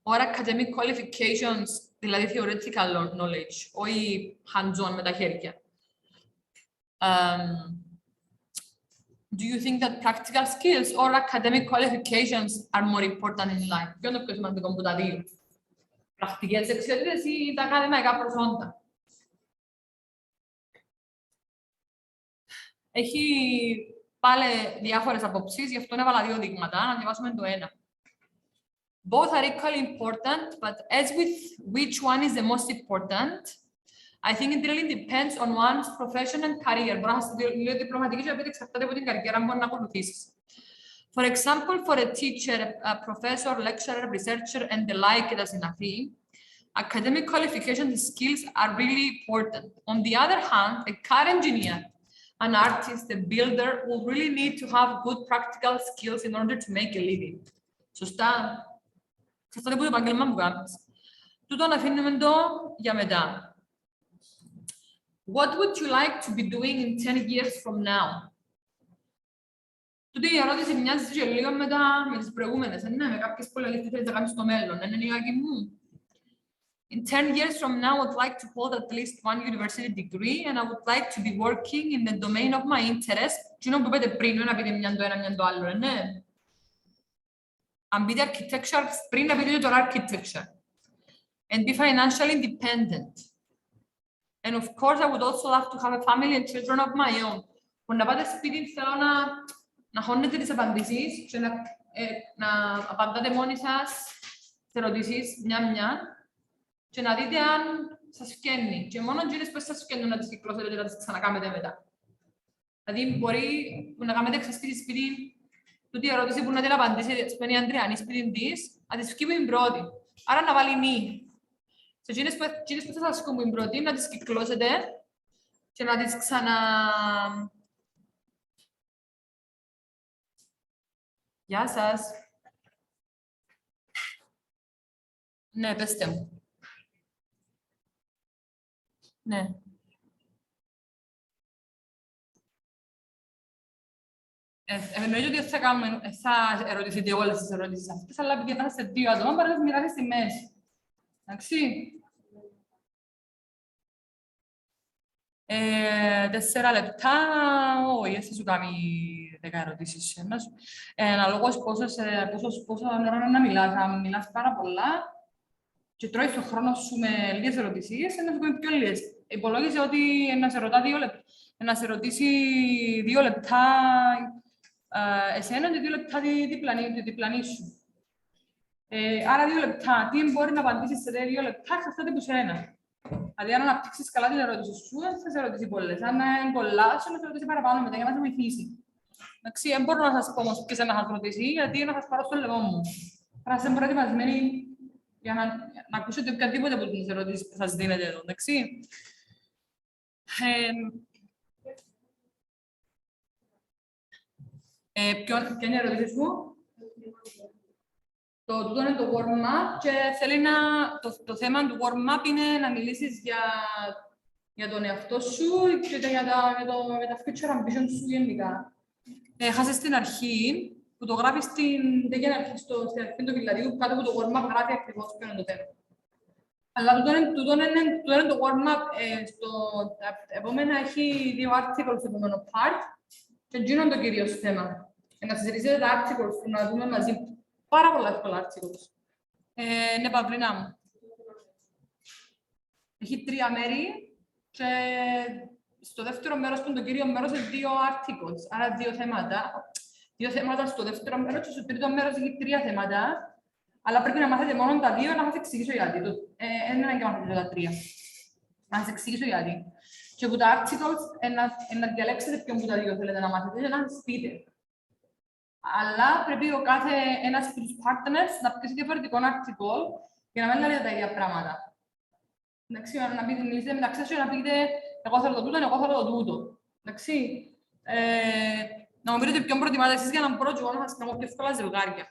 or academic qualifications, δηλαδή theoretical knowledge, όχι hands-on με τα χέρια, do you think that practical skills or academic qualifications are more important in life? Ποιο είναι το πιο σημαντικό από τα δύο? Πρακτικές δεξιότητες ή τα ακαδημαϊκά προσόντα? Έχει πάλι διάφορες απόψεις, γι' αυτό έβαλα δύο δείγματα, να διαβάσουμε το ένα. Both are equally important, but as with which one is the most important, I think it really depends on one's profession and career. Μπορώ να σας λέω διπλωματική και επειδή εξαρτάται από την καριέρα που μπορεί να ακολουθήσεις. For example, for a teacher, a professor, lecturer, researcher, and the like as in a fee, academic qualifications and skills are really important. On the other hand, a car engineer, an artist, a builder will really need to have good practical skills in order to make a living. Σωστά. Εξαρτάται από το επάγγελμα που κάνεις. Τούτο να αφήνουμε το για μετά. What would you like to be doing in 10 years from now? Τούτη η ερώτηση μοιάζει και λίγο με τις προηγούμενες. Ναι, με κάποιες πολλές τι θέλεις να κάνεις στο μέλλον. Είναι η αγγί μου. In 10 years from now, I would like to hold at least one university degree and I would like to be working in the domain of my interest. Τι είναι που είπατε πριν, να πείτε μια το ένα, μια το άλλο, ναι. Αν πείτε architecture, πριν να πείτε τώρα architecture. And be financially independent. And of course, I would also love to have a family and children of my own. Που να πάτε σπίτι, θέλω να χώνετε τις απαντήσεις και να απαντάτε μόνοι σας τις ερωτήσεις μια-μια και να δείτε αν σας φκένει. Και μόνο εκείνες που σας φκένουν να τις κυκλώσετε και να τις ξανακάμετε μετά. Δηλαδή, μπορεί να κάνετε ξασπίτι-σπίτι τούτη ερώτηση που να την απαντήσει η Ανδριανή σπίτι της, να της φκεί που είναι πρώτη. Άρα να βάλει νη. Σε εκείνες που σας φκούν που είναι πρώτη, να τις κυκλώσετε και να τις ξανα... Γεια σας. Ναι, πέστε μου. Ναι. Εννοείται ότι θα ερωτηθείτε όλες τις ερωτήσεις αυτές, αλλά επειδή έφτασε δύο άτομα, παρά να μοιράσει στη μέση. Εντάξει. 4 λεπτά, όχι, θα σου κάνει 10 ερωτήσεις. Αναλόγως πόσο ώρα να μιλάς. Αν μιλάς πάρα πολλά και τρώεις τον χρόνο σου με λίγες ερωτήσεις, να σου κάνει πιο λίγες. Υπολόγισε ότι να σε ρωτήσει 2 λεπτά εσένα και 2 λεπτά τη διπλανή σου. Άρα 2 λεπτά. Τι μπορεί να απαντήσεις σε 2 λεπτά, εξαρτάται από σένα. Δηλαδή, αν αναπτύξεις καλά την ερώτηση σου, θα σε ρωτήσει πολλές. Αν εγκολλάσεις, θα σε ρωτήσει παραπάνω μετά για να σε βοηθήσει. Εντάξει, δεν μπορώ να σας πω όμως ποιος να σας ρωτήσει, γιατί να σας πάρω στο λαιμό μου. Θα είστε προετοιμασμένοι για να ακούσετε οποιαδήποτε από τις ερωτήσεις που σας δίνετε εδώ, εντάξει. Ποια είναι η ερώτηση σου? Τούτο είναι το warm-up και θέλει το θέμα του warm-up είναι να μιλήσεις για τον εαυτό σου και για τα future ambitions σου γενικά. Χάσες στην αρχή, που το γράφεις στην αρχή του βιλαριού, κάτω από το warm-up γράφει ακριβώς ποιο είναι το θέμα. Αλλά τούτο είναι το warm-up. Στο επόμενα έχει 2 articles στο επόμενο part και εκείνο είναι το κυρίως θέμα. Να συζητήσετε τα articles που να δούμε μαζί. Πάρα πολλά εύκολα articles. Ναι, Παυλίνα μου. Έχει 3 μέρη και στο δεύτερο μέρος που είναι το κύριο μέρος είναι 2 articles, άρα 2 θέματα. 2 θέματα στο δεύτερο μέρος και στο τρίτο μέρος έχει 3 θέματα, αλλά πρέπει να μάθετε μόνο τα 2 να σας εξηγήσω γιατί. Δεν είναι και μάθετε τα 3. Να σας εξηγήσω γιατί. Και από τα articles να διαλέξετε ποιον από τα 2 θέλετε να μάθετε και να σας πείτε. Αλλά πρέπει ένας από τους partners να πει διαφορετικό article για να μην λέτε τα ίδια πράγματα. Εντάξει, να μιλήσετε μεταξύ σας και να πείτε εγώ θέλω το τούτο, εγώ θέλω το τούτο. Εντάξει. Να μου πείτε ποιον προτιμάτε εσείς για να μπορώ και εγώ να σας κάνω πιο εύκολα ζευγάρια.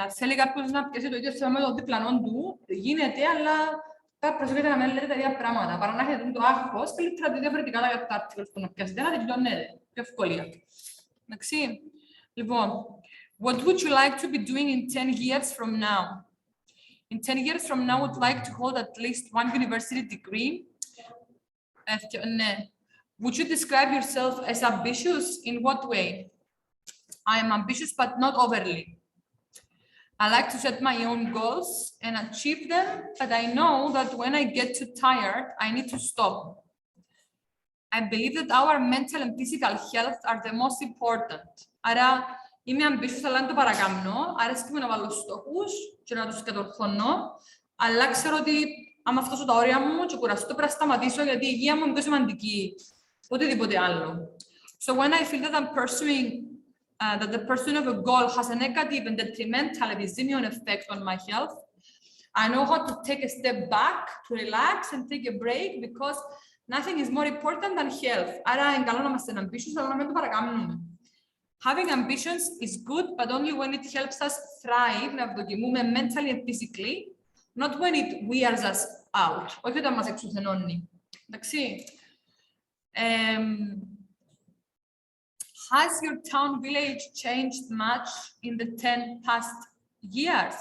Αν θέλει κάποιος να πιάσει το ίδιο θέμα με τον διπλανό του, γίνεται, αλλά προσέχετε να μην λέτε τα ίδια πράγματα. Παρά να έχετε το άγχος, καλύτερα τα διαφορετικά τα articles που να πιάσετε, να δικαιώνετε. Πιο ευκολία. Εντάξει. Λοιπόν, what would you like to be doing in 10 years from now? In 10 years from now, I would like to hold at least one university degree. Would you describe yourself as ambitious? In what way? I am ambitious, but not overly. I like to set my own goals and achieve them, but I know that when I get too tired, I need to stop. I believe that our mental and physical health are the most important. Άρα, είμαι ambitious, αλλά δεν το παρακάμνω. Αρέσκει μου να βάλω στόχους και να τους κατορθώνω. Αλλά ξέρω ότι άμα φτάσω τα όρια μου και κουραστώ, πρέπει να σταματήσω, γιατί η υγεία μου είναι πιο σημαντική. Οτιδήποτε άλλο. So when I feel that I'm pursuing, that the pursuit of a goal has a negative and detrimental and dismal effect on my health, I know how to take a step back, to relax and take a break, because nothing is more important than health. Άρα, είναι καλό να είμαστε ambitious, αλλά να μην το παρακάμνουμε. Having ambitions is good, but only when it helps us thrive, να ευδοκιμούμε mentally and physically, not when it wears us out. Όχι όταν μας εξουθενώνει. Εντάξει. Has your town village changed much in the 10 past years?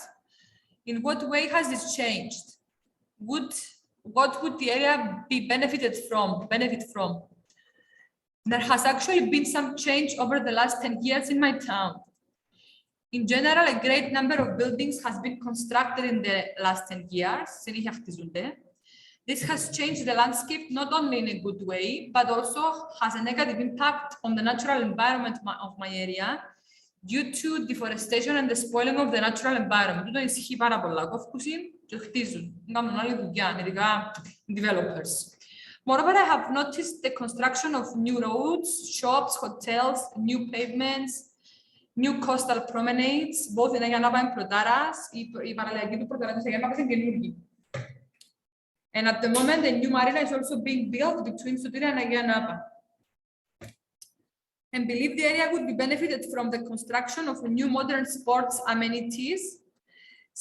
In what way has this changed? What would the area be benefit from? There has actually been some change over the last 10 years in my town. In general, a great number of buildings has been constructed in the last 10 years. This has changed the landscape not only in a good way, but also has a negative impact on the natural environment of my area due to deforestation and the spoiling of the natural environment. Τούτο ισχύει πάρα πολλά. Κόφκουσιν και χτίζουν. Κάνουν άλλη δουλειά, ειδικά developers. Moreover, I have noticed the construction of new roads, shops, hotels, new pavements, new coastal promenades, both in Agia Napa and Protaras. Η παραλιακή του Protaras της Αγία Νάπας είναι καινούργη. And at the moment, a new marina is also being built between Sotiria and Agia Napa. And believe the area would be benefited from the construction of new modern sports amenities,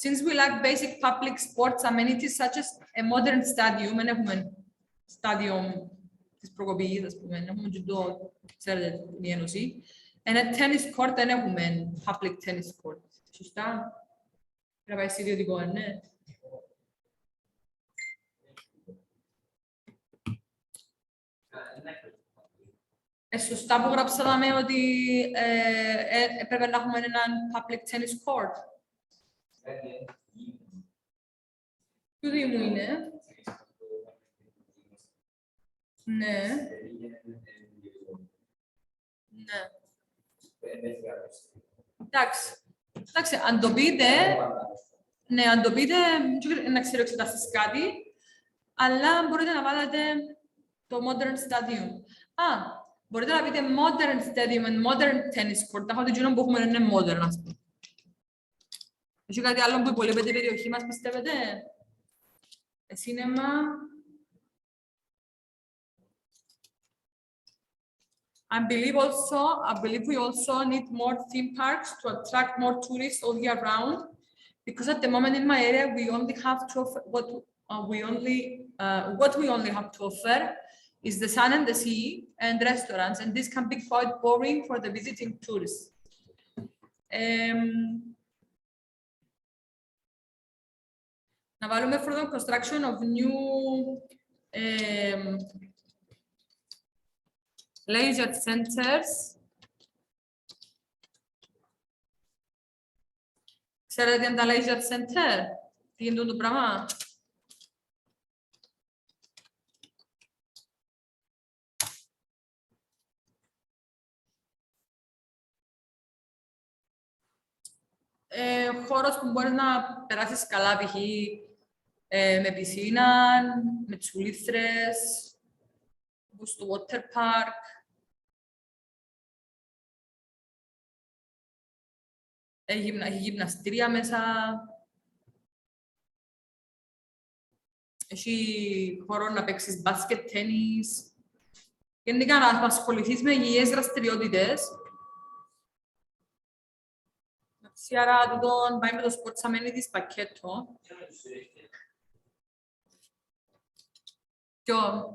since we lack basic public sports amenities such as a modern stadium, and stadium της προκοπής, ας πούμε, έχουμε και το, ξέρετε, την Ένωση, and a tennis court, δεν έχουμε public tennis court. Σωστά? Πρέπει να πάει σε ιδιωτικό, ναι. Σωστά που γράψαμε ότι έπρεπε να έχουμε έναν public tennis court. Του Δήμου είναι. Ναι. Ναι. Εντάξει, αν το πείτε, ναι, αν το πείτε, να ξέρω εξετάσεις κάτι, αλλά μπορείτε να βάλετε το modern stadium. Μπορείτε να πείτε modern stadium and modern tennis court. Τα χωρίς που έχουμε είναι modern, ας πούμε. Έχει κάτι άλλο που υπολείπεται η περιοχή μας, πιστεύετε? Σίνεμα. I believe we also need more theme parks to attract more tourists all year round, because at the moment in my area we only have to offer what we only have to offer is the sun and the sea and restaurants, and this can be quite boring for the visiting tourists. Να βάλουμε for the construction of new leisure centers. Ξέρετε αν τα leisure center, τι είναι το πράγμα? Χώρος που μπορείς να περάσεις καλά, π.χ. Με πισίνα, με τσουλήθρες, όπως στο water park. Έχει γυμναστήρια μέσα. Έχει χώρο να παίξεις μπάσκετ, τένις. Γενικά να ασχοληθείς με υγιείς δραστηριότητες. Άρα τούτον πάει με το sports amenities πακέτο.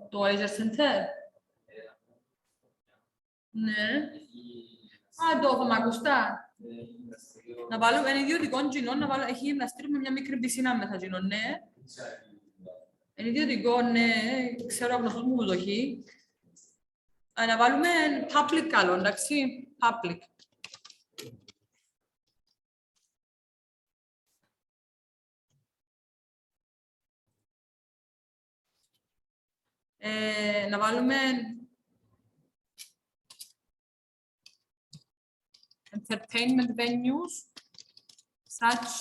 Το leisure center. Ναι. Το Θωμακουστά. Να βάλουμε ένα ιδιωτικό κοινό, έχει γυμναστήριο με μια μικρή πισίνα μέσα κοινό, ναι. Είναι ιδιωτικό, ναι, ξέρω από αυτούς μου το έχει. Να βάλουμε public καλό, εντάξει, public. Να βάλουμε entertainment venues, such,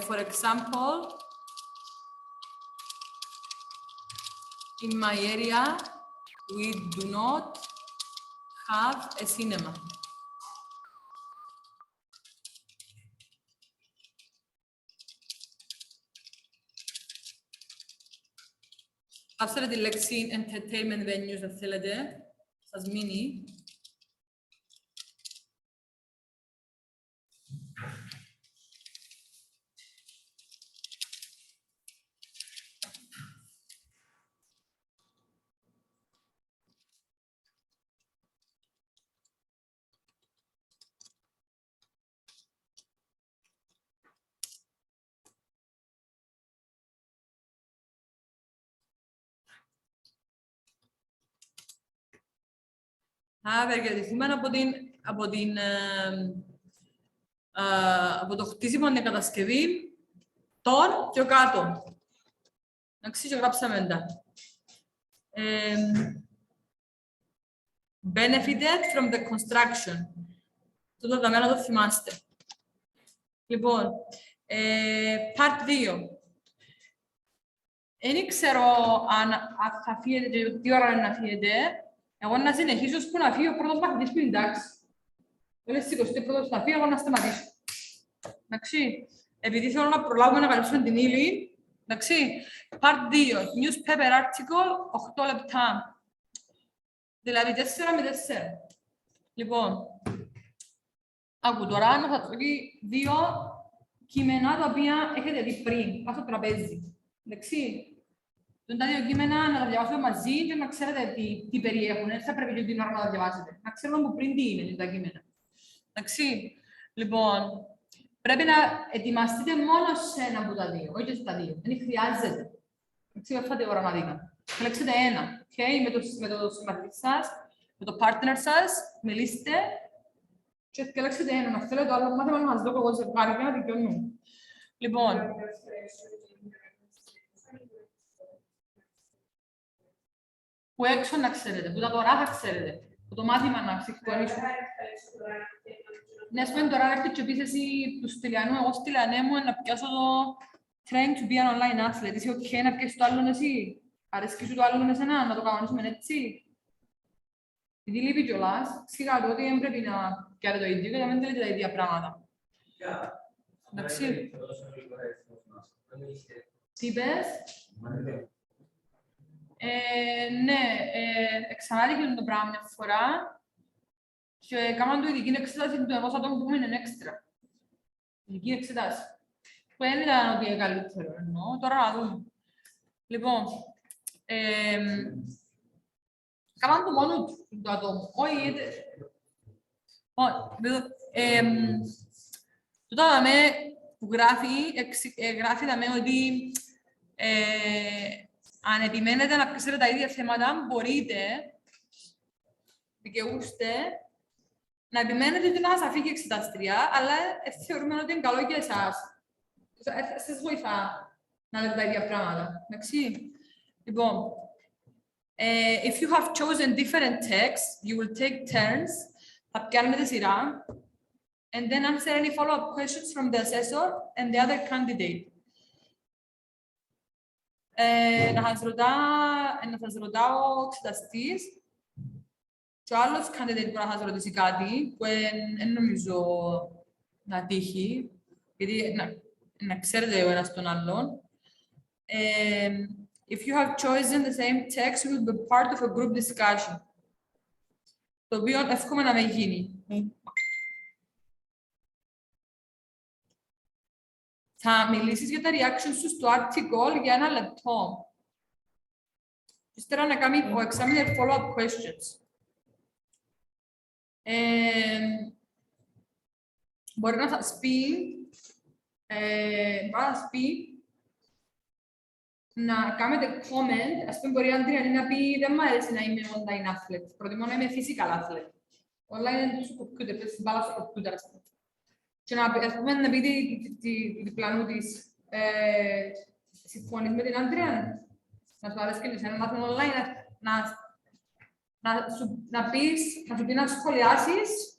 for example, in my area, we do not have a cinema. Άφησα τη λέξη entertainment venues, αν θέλετε, σας μείνει. Θα ευεργετηθούμε από το χτίσιμο την κατασκευή των και κάτω. Εντάξει, και γράψαμε μετά. Benefited from the construction. Το δεδομένο το θυμάστε. Λοιπόν, part 2. Δεν ξέρω αν θα φύγετε και τι ώρα είναι να φύγετε. Εγώ να συνεχίσω ώσπου να φύγει ο πρώτος μαθητής που είναι εντάξει. Όλες τις 21 θα φύγει, εγώ να σταματήσω. Εντάξει. Επειδή θέλω να προλάβουμε να καλύψουμε την ύλη. Εντάξει. Part 2. Newspaper article, 8 λεπτά. Δηλαδή 4 με 4. Λοιπόν, άκου τώρα να σας δει 2 κείμενα τα οποία έχετε δει πριν, πάνω στο τραπέζι. Εντάξει. Τα 2 κείμενα να τα διαβάσουμε μαζί και να ξέρετε τι περιέχουν. Δεν θα πρέπει και την ώρα να τα διαβάσετε. Να ξέρουμε από πριν τι είναι τα κείμενα. Εντάξει. Λοιπόν, πρέπει να ετοιμαστείτε μόνο σε ένα από τα 2, όχι στα 2. Δεν χρειάζεται. Εντάξει, δεν φάτε ώρα να δείτε. Επιλέξτε ένα. Okay? Με το συμμαθητή σας, με το partner σας, μιλήστε και επιλέξτε ένα. Να θέλετε το άλλο μάθημα να μας δω εγώ ζευγάρι και να δικαιώνουμε. Λοιπόν, που έξω να ξέρετε, που τα τώρα θα ξέρετε, που το μάθημα να συγχωρήσουν. Ναι, ας πούμε τώρα να έρθει και πεις εσύ του Στυλιανού, εγώ Στυλιανέ μου να πιάσω το train to be an online athlete. Είσαι ok να πιάσεις το άλλον εσύ, αρέσκει σου το άλλον εσένα, να το κανονίσουμε έτσι. Γιατί λείπει κιόλας, σιγά το ότι δεν πρέπει να πιάτε το ίδιο και να μην θέλετε τα ίδια πράγματα. Εντάξει. Τι είπες? Ναι, ξανά δείχνουν το πράγμα μια φορά και έκαναν το ειδική εξέταση του ενός ατόμου που είναι έξτρα. Ειδική εξέταση. Που δεν ήταν ότι είναι καλύτερο, εννοώ. Τώρα να δούμε. Λοιπόν, έκαναν το μόνο του το ατόμο. Όχι, τούτα που γράφει ότι αν επιμένετε να ξέρετε τα ίδια θέματα, μπορείτε, δικαιούστε, να επιμένετε ότι να σας αφήγει η εξετάστρια, αλλά θεωρούμε ότι είναι καλό για εσάς. Σας βοηθά να λέτε τα ίδια πράγματα. Εντάξει. Λοιπόν, if you have chosen different texts, you will take turns. Θα πιάνουμε τη σειρά. And then answer any follow-up questions from the assessor and the other candidate. Να σας ρωτάω ο εξεταστής και ο άλλος candidate που να σας ρωτήσει κάτι που δεν νομίζω να τύχει, γιατί να ξέρετε ο ένας τον άλλον. If you have chosen the same text, you will be part of a group discussion. Το οποίο εύχομαι να με γίνει. Θα μιλήσεις για τα reactions σου στο article για 1 λεπτό. Ύστερα να κάνει ο examiner follow-up questions. Μπορεί να σας πει, να κάνετε comment, ας πούμε μπορεί η Αντριανή να πει δεν μου αρέσει να είμαι online athlete, προτιμώ να είμαι physical athlete. Online είναι στο computer, πες την μπάλα στο computer, ας πούμε. Και να πει τη διπλανού της, συμφωνείς με την Αντριανή, να σου αρέσει και εσένα να μάθουμε online, να σου πει να σχολιάσεις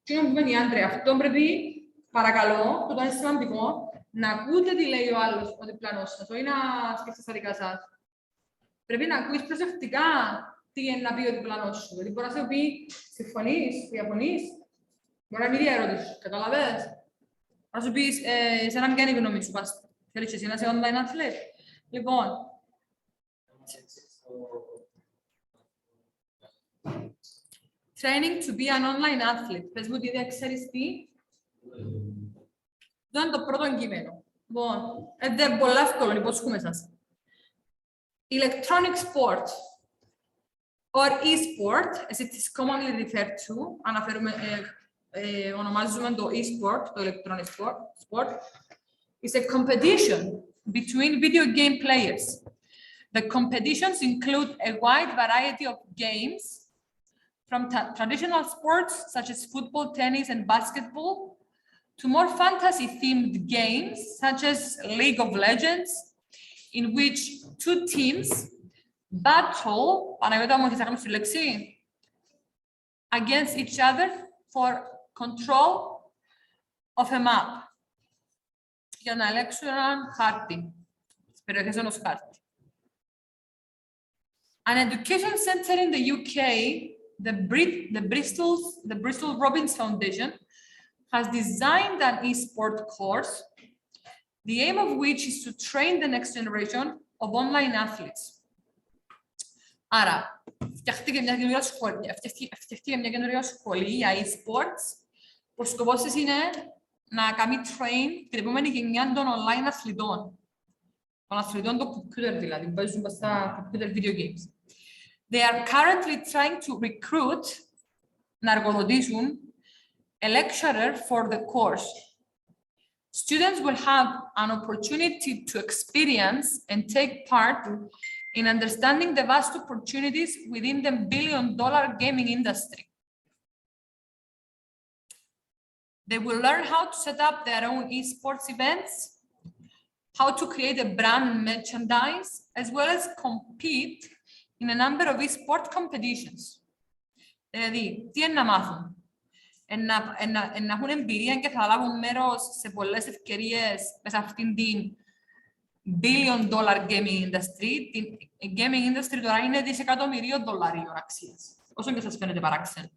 και να πούμε η Άντρια. Αυτό πρέπει, παρακαλώ, το είναι σημαντικό, να ακούτε τι λέει ο άλλος, ο διπλανός σας, όχι να σκέφτεσαι στα δικά σας. Πρέπει να ακούεις προσεκτικά τι είναι να πει ο διπλανός σου. Δηλαδή μπορεί να σου πει, συμφωνείς, διαφωνείς. Μπορεί να μην διαρώτησες, καταλαβαίνεις. Να σου πεις, εσένα ποια είναι η γνώμη σου, πας. Θέλεις εσύ να είσαι online athlete. Λοιπόν, training to be an online athlete. Πες μου τι δεν ξέρεις τι. Αυτό είναι το πρώτο κείμενο. Λοιπόν, είναι πολύ εύκολο, υπόσχομαι σας. Electronic sport or e-sport, as it is commonly referred to, ονομάζουμε το e-sport, το electronic sport, is a competition between video game players. The competitions include a wide variety of games from traditional sports such as football, tennis, and basketball to more fantasy-themed games such as League of Legends, in which two teams battle against each other for control of a map. Για να ελέγξουν έναν χάρτη, τις περιοχές ενός χάρτη. An education center in the UK, the Bristol Robbins Foundation, has designed an e-sport course, the aim of which is to train the next generation of online athletes. Άρα, φτιαχτήκε μια καινούργια σχολή για e-sports, που ο σκοπός της είναι να κάνει train την επόμενη γενιά των online αθλητών. Των αθλητών των computer δηλαδή, που παίζουν στα computer video games. They are currently trying to recruit, να εργοδοτήσουν, a lecturer for the course. Students will have an opportunity to experience and take part in understanding the vast opportunities within the billion-dollar gaming industry. They will learn how to set up their own esports events, how to create a brand and merchandise, as well as compete in a number of esport competitions. Δηλαδή, τι είναι να μάθουν? Να έχουν εμπειρία και θα λάβουν μέρος σε πολλές ευκαιρίες μέσα αυτήν την billion-dollar gaming industry. Η gaming industry τώρα είναι δισεκατομμυρίων δολαρίων αξίας, όσο και σας φαίνεται παράξενο.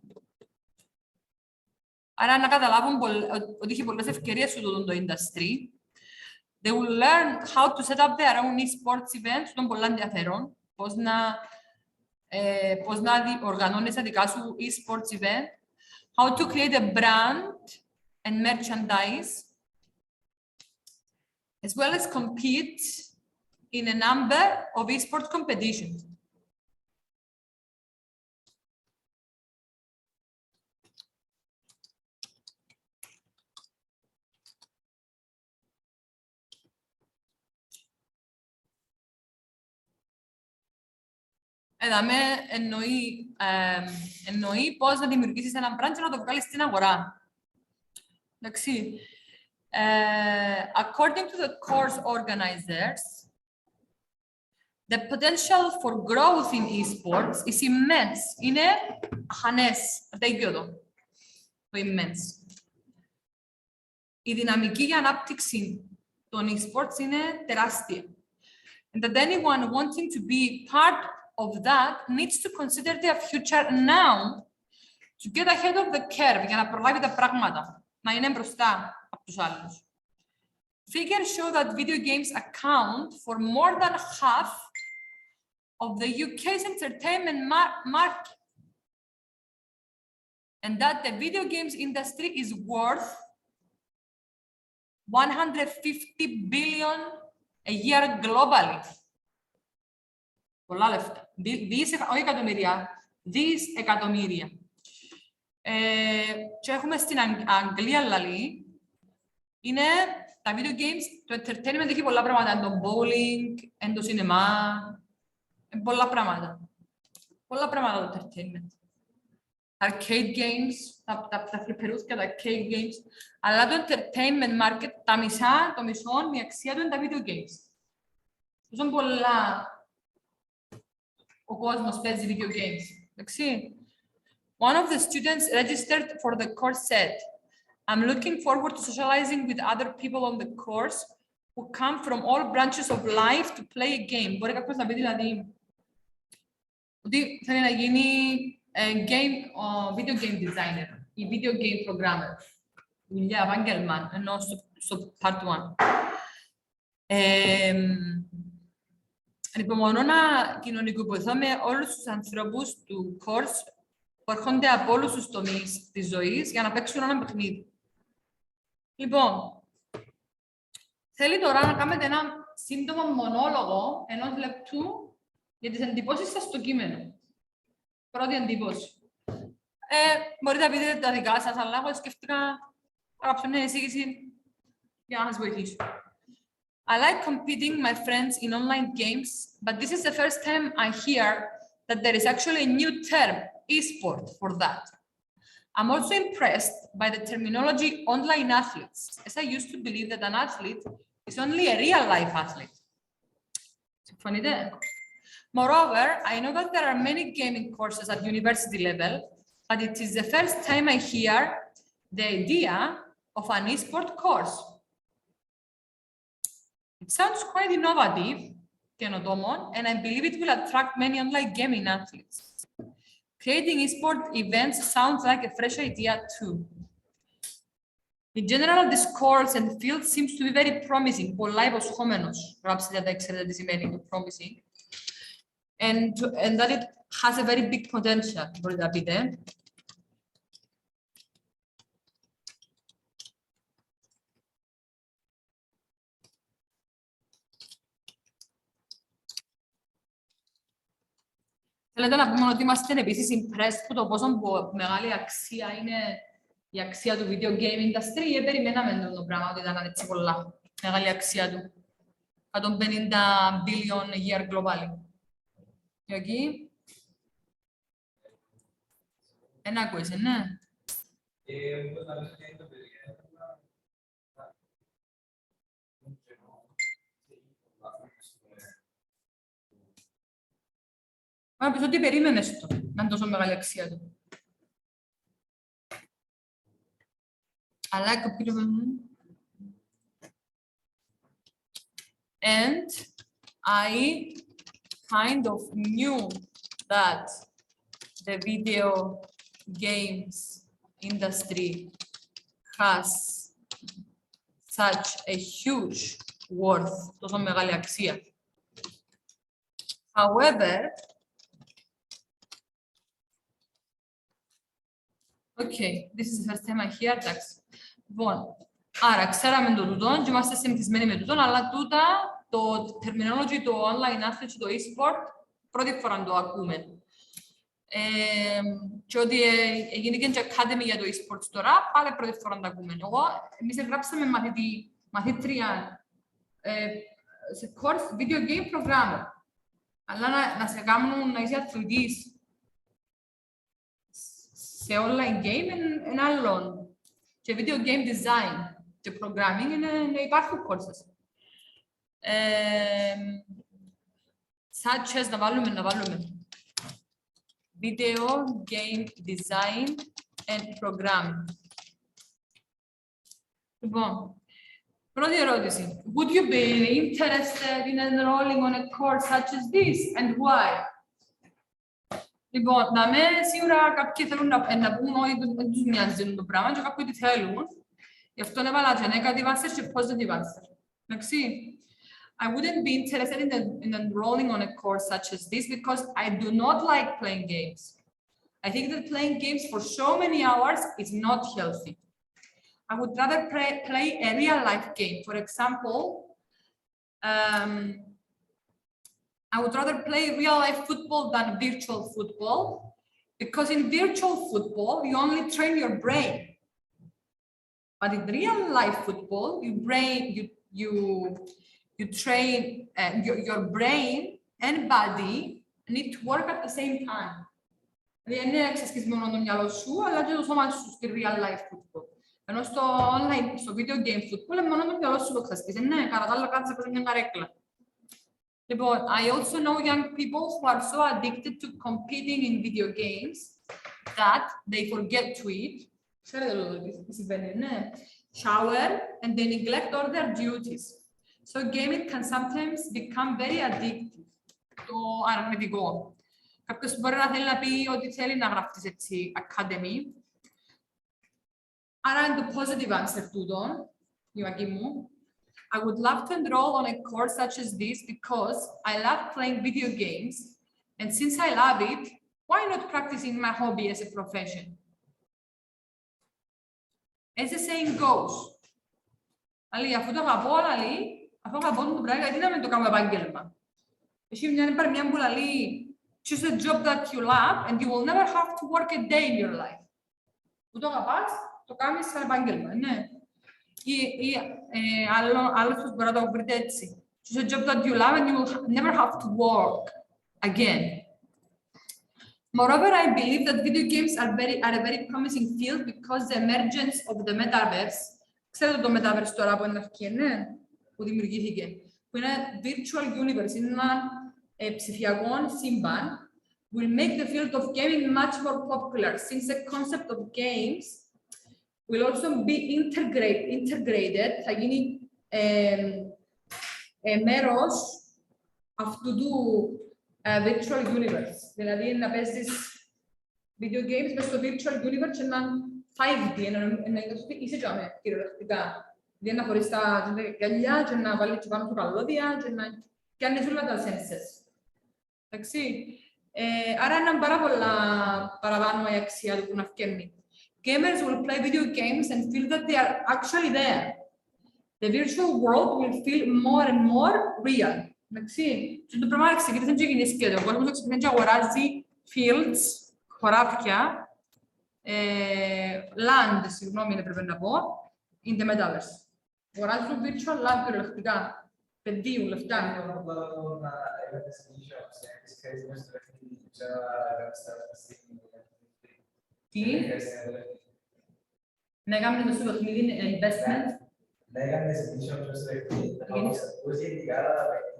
Άρα να καταλάβουν ότι έχει πολλές ευκαιρίες σε το industry. They will learn how to set up their own esports events, των πολλά ενδιαφέρον, πώς να οργανώνεις τα δικά σου esports event, how to create a brand and merchandise, as well as compete in a number of esports competitions. Εδώ εννοεί πώς να δημιουργήσεις έναν brand και να το βγάλεις στην αγορά. Εντάξει. According to the course organizers, the potential for growth in esports is immense. Είναι αχανές. Ατέγιωτο. Το immense. Η δυναμική για ανάπτυξη των esports είναι τεράστια. And that anyone wanting to be part of that needs to consider their future now to get ahead of the curve, για να προλάβει τα πράγματα, να είναι μπροστά από τους άλλους. Figures show that video games account for more than half of the UK's entertainment market, and that the video games industry is worth 150 billion a year globally. Πολλά λεφτά. Όχι εκατομμύρια, δισεκατομμύρια. Και έχουμε στην Αγγλία, λαλή, είναι τα video games, το entertainment έχει πολλά πράγματα. Το bowling, το σινεμά, πολλά πράγματα. Πολλά πράγματα το entertainment. Arcade games, τα φλιπερούθια, τα arcade games. Αλλά το entertainment market, το μισό, η αξία του είναι τα video games. Τόσο πολλά ο κόσμος παίζει video games. Εντάξει. One of the students registered for the course said, I'm looking forward to socializing with other people on the course who come from all branches of life to play a game. Μπορεί κάποιος να πει δηλαδή ότι θέλει να γίνει video game designer ή video game programmer. Δουλειά, επάγγελμα, ενώ στο part 1. Ανυπομονώ να κοινωνικοποιηθώ με όλους τους ανθρώπους του course που έρχονται από όλους τους τομείς της ζωής για να παίξουν ένα παιχνίδι. Λοιπόν, θέλει τώρα να κάνετε ένα σύντομο μονόλογο ενός λεπτού για τις εντυπώσεις σας στο κείμενο. Πρώτη εντύπωση. Μπορείτε να πείτε τα δικά σας, αλλά εγώ σκέφτηκα να γράψω μια εισήγηση για να σας βοηθήσω. I like competing my friends in online games, but this is the first time I hear that there is actually a new term, e-sport for that. I'm also impressed by the terminology online athletes, as I used to believe that an athlete is only a real-life athlete. Moreover, I know that there are many gaming courses at university level, but it is the first time I hear the idea of an e-sport course. It sounds quite innovative, and I believe it will attract many online gaming athletes. Creating e-sport events sounds like a fresh idea too. In general, this course and field seems to be very promising. Πολλά υποσχόμενος, γράψτε τα ξέρετε τι σημαίνει promising. And that it has a very big potential. Μπορείτε να πείτε. Θέλετε να πούμε ότι είμαστε επίσης impressed που το πόσο μεγάλη αξία είναι η αξία του video game industry. Περιμέναμε το πράγμα ότι ήταν έτσι πολλά μεγάλη αξία του. 150 billion a year globally. Και εκεί. Ένα ακούεσαι, ναι. Να πεις ότι περίμενες το, να είναι τόσο μεγάλη αξία του. Αλλά and I kind of knew that the video games industry has such a huge worth, τόσο μεγάλη αξία. However, okay, this is the first time I hear that. Λοιπόν, άρα ξέραμε το τούτο και είμαστε συνηθισμένοι με τούτο, αλλά τούτα το terminology, το online athlete, το e-sport, πρώτη φορά το ακούμε. Και ότι έγινε και academy για το e-sports τώρα, πάλι πρώτη φορά το ακούμε. Εμείς γράψαμε μαθήτρια σε course video game programmer. Αλλά να σε κάνουν να είσαι αθλητής σε online game είναι άλλον. Και video game design και programming είναι υπάρχουν courses. Such as να βάλουμε video game design and programming. Λοιπόν, πρώτη ερώτηση. Would you be interested in enrolling on a course such as this and why? Λοιπόν, να με σίγουρα κάποιοι θέλουν να πούν ότι δεν τους μοιάζει το πράγμα και κάποιοι τι θέλουν. Γι' αυτό έβαλα και negative answer και positive answer. Εντάξει. I wouldn't be interested in enrolling on a course such as this because I do not like playing games. I think that playing games for so many hours is not healthy. I would rather play a real-life game. For example, I would rather play real-life football than virtual football because in virtual football, you only train your brain. But in real-life football, you train your brain and body need to work at the same time. Δηλαδή, είναι εξασκείς μόνο το μυαλό σου, αλλά και το σώμα σου στη real-life football. Ενώ στο online, στο video game football, είναι μόνο το μυαλό σου που εξασκείς. Ναι, κατά τα άλλα κάτσε προς μια καρέκλα. Λοιπόν, I also know young people who are so addicted to competing in video games that they forget to eat. Ξέρετε τι συμβαίνει, ναι. Shower and they neglect all their duties. So gaming can sometimes become very addictive. Το αρνητικό. Κάποιος μπορεί να θέλει να πει ότι θέλει να γραφτείς έτσι academy. Άρα είναι το positive answer τούτο, Ιωακή μου. I would love to enroll on a course such as this because I love playing video games, and since I love it, why not practicing my hobby as a profession? As the saying goes, αφού το αγαπώ, αφού αγαπώ το πράγμα, γιατί να μην το κάνω επάγγελμα. Έχει μια που λέει, choose a job that you love, and you will never have to work a day in your life. Που το αγαπάς, το κάνεις σαν επάγγελμα, ναι. Ή άλλος μπορεί να το βρείτε έτσι. Choose a job that you love and you will never have to work again. Moreover, I believe that video games are a very promising field because the emergence of the metaverse. Ξέρετε το metaverse τώρα που είναι αρχή, ναι, που δημιουργήθηκε, που είναι virtual universe, είναι ένα ψηφιακό σύμπαν, will make the field of gaming much more popular, since the concept of games will also be integrated, θα γίνει μέρος αυτού του virtual universe. Δηλαδή να παίζεις video games μες στο virtual universe και να 5D, να είσαι και αμέ, κυριολεκτικά. Δηλαδή να χωρίς τα γυαλιά και να βάλεις και πάνω στο καλώδια και να κάνεις όλα τα senses. Εντάξει. Άρα είναι πάρα πολλά παραπάνω η αξία του που να φκένει. Gamers will play video games and feel that they are actually there. The virtual world will feel more and more real. Εντάξει. Και το πράγμα ξεκίνησε και γεννήσκεται. Ο κόσμος ξεκίνησε και αγοράζει fields, χωράφια, land, συγγνώμη, δεν πρέπει να πω, in the metaverse. Αγοράζουν virtual land κυριολεκτικά. Πεδίου, λεφτά. Τι? Να κάνουμε το στο παιχνίδι investment. Να κάνουμε σε νησιό πιο στο παιχνίδι. Πώς γενικά τα παιχνίδια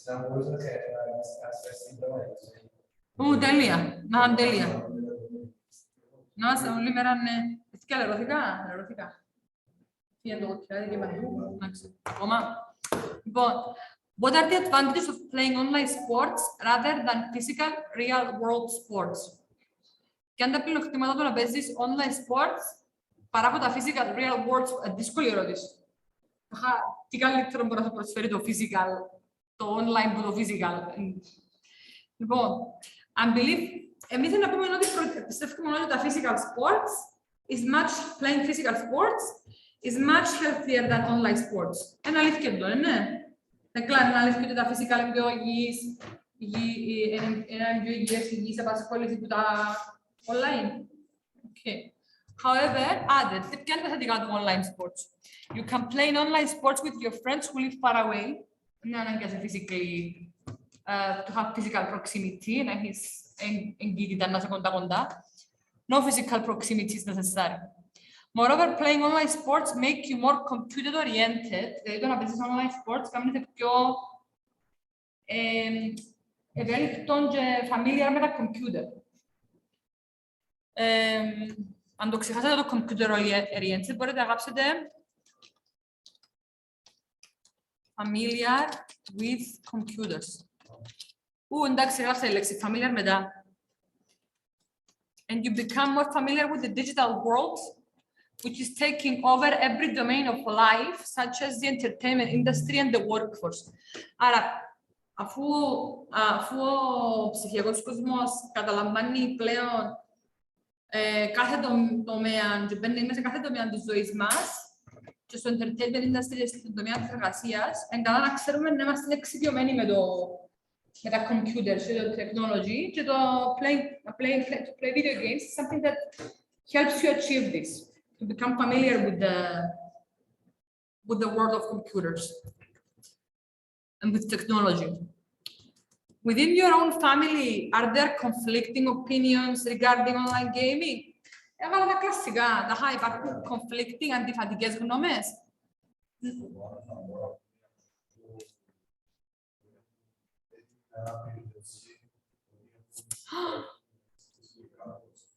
να μπορείς να κάνεις στην πρώτη. Τέλεια. Να, τέλεια. Να είμαστε όλη μέρα, ναι. Και λερωθήκα. Τι το κοκκιάδι και παντού. Ακόμα. Λοιπόν, what are the advantages of playing online sports rather than physical real world sports? Και αν τα πλεονεκτήματα του να παίζεις online sports παρά από τα physical real world, δύσκολη ερώτηση. Τι καλύτερο μπορεί να σου προσφέρει το physical, το online από το physical. Λοιπόν, εμείς να πούμε ότι πιστεύουμε ότι τα physical sports playing physical sports is much healthier than online sports. Είναι αλήθεια αυτό, ναι. Είναι αλήθεια ότι τα physical είναι πιο υγιείς, είναι πιο υγιείς απασχόληση που τα online. Okay. However, ποια είναι τα θετικά του online sports? You can play in online sports with your friends who live far away. Είναι ανάγκη to have physical proximity, να έχεις εγκύτητα να είσαι κοντά. No physical proximity is necessary. Moreover, playing online sports make you more computer-oriented. Δηλαδή, το να παίζεις online sports κάνετε πιο ευέλικτον και familiar με τα computer. Αν το ξεχάσετε το computer-oriented, μπορείτε να γράψετε familiar with computers. Εντάξει, γράψτε η λέξη familiar μετά. And you become more familiar with the digital world, which is taking over every domain of life, such as the entertainment industry and the workforce. Άρα, αφού ο ψηφιακός κόσμος καταλαμβάνει πλέον κάθε τομέα και μπαίνει μέσα σε κάθε τομέα της ζωής μας και στο entertainment industry και στον τομέα της εργασίας, είναι καλά να ξέρουμε να είμαστε εξοικειωμένοι με τα computers και το technology και το play video games is something that helps you achieve this, to become familiar with the world of computers and with technology. Within your own family, are there conflicting opinions regarding online gaming? Έβαλα τα κλασικά, υπάρχουν conflicting, αντιφατικές γνώμες.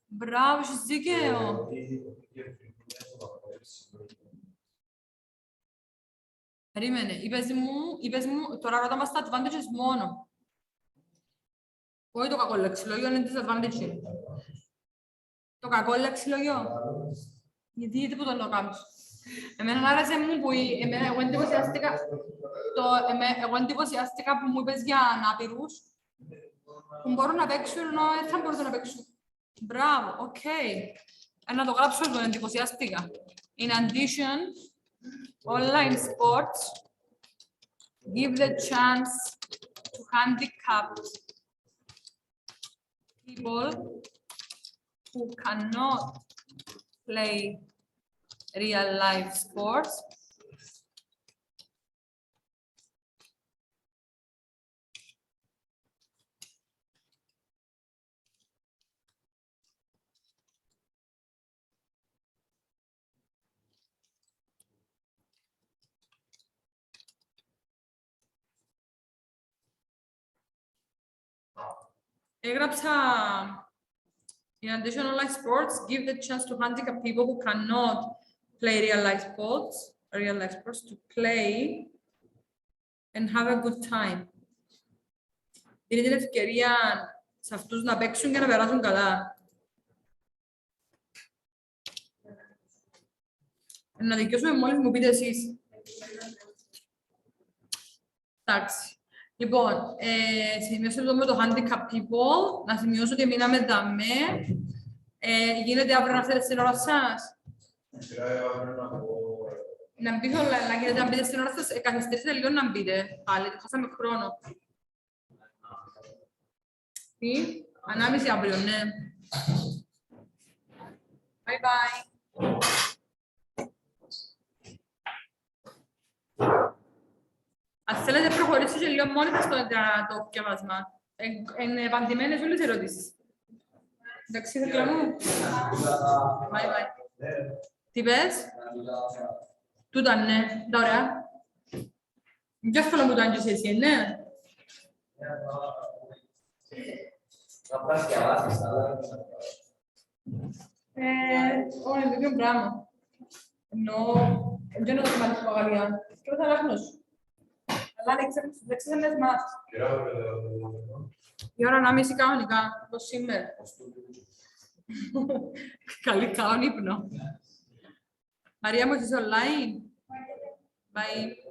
Μπράβο, έχεις δίκαιο. Περίμενε, είπες μου, τώρα ρωτάμε στα advantages μόνο. Όχι το κακό λεξιλόγιο, είναι disadvantage. Το κακό λεξιλόγιο. Γιατί που το λέω κάνεις. Εμένα άρεσε μου που εγώ εντυπωσιάστηκα που μου είπες για ανάπηρους που μπορούν να παίξουν ενώ δεν θα μπορούν να παίξουν. Μπράβο, οκ. Να το γράψω εδώ, εντυπωσιάστηκα. In addition, online sports give the chance to handicapped people who cannot play real-life sports έγραψα in addition online sports, give the chance to handicapped people who cannot play real life sports to play and have a good time. Δίνει την ευκαιρία σε αυτούς να παίξουν και να περάσουν καλά. Να δικαιώσουμε μόλις μου πείτε εσείς. Εντάξει. Λοιπόν, σημειώσω εδώ με το handicap people. Να σημειώσω ότι μείναμε δαμέ. Γίνεται αύριο να φέρετε στην ώρα σας. Να μπείτε όλα, να γίνεται να μπείτε στην ώρα σας. Καθυστερήστε λίγο να μπείτε. Πάλι, χάσαμε χρόνο. Τι, 1:30 αύριο, ναι. Bye bye. Αν θέλετε προχωρήσετε και λίγο μόνοι σας το διαβάσμα. Είναι επαντημένες όλες οι ερωτήσεις. Εντάξει, Θεκλά μου. Bye bye. Τι πες? Τούτα, ναι. Τα ωραία. Ποιο εύκολο μου το άγγιες εσύ, ναι. Όχι, είναι το ίδιο πράγμα. Ενώ, δεν είναι το σημαντικό Γαλλία. Και δεν θα λάχνω. Αλλά δεν ξέρεις μας. Η ώρα 1:30 κανονικά, όπως σήμερα. Καλή ύπνο. Μαρία μου, είσαι online. Bye.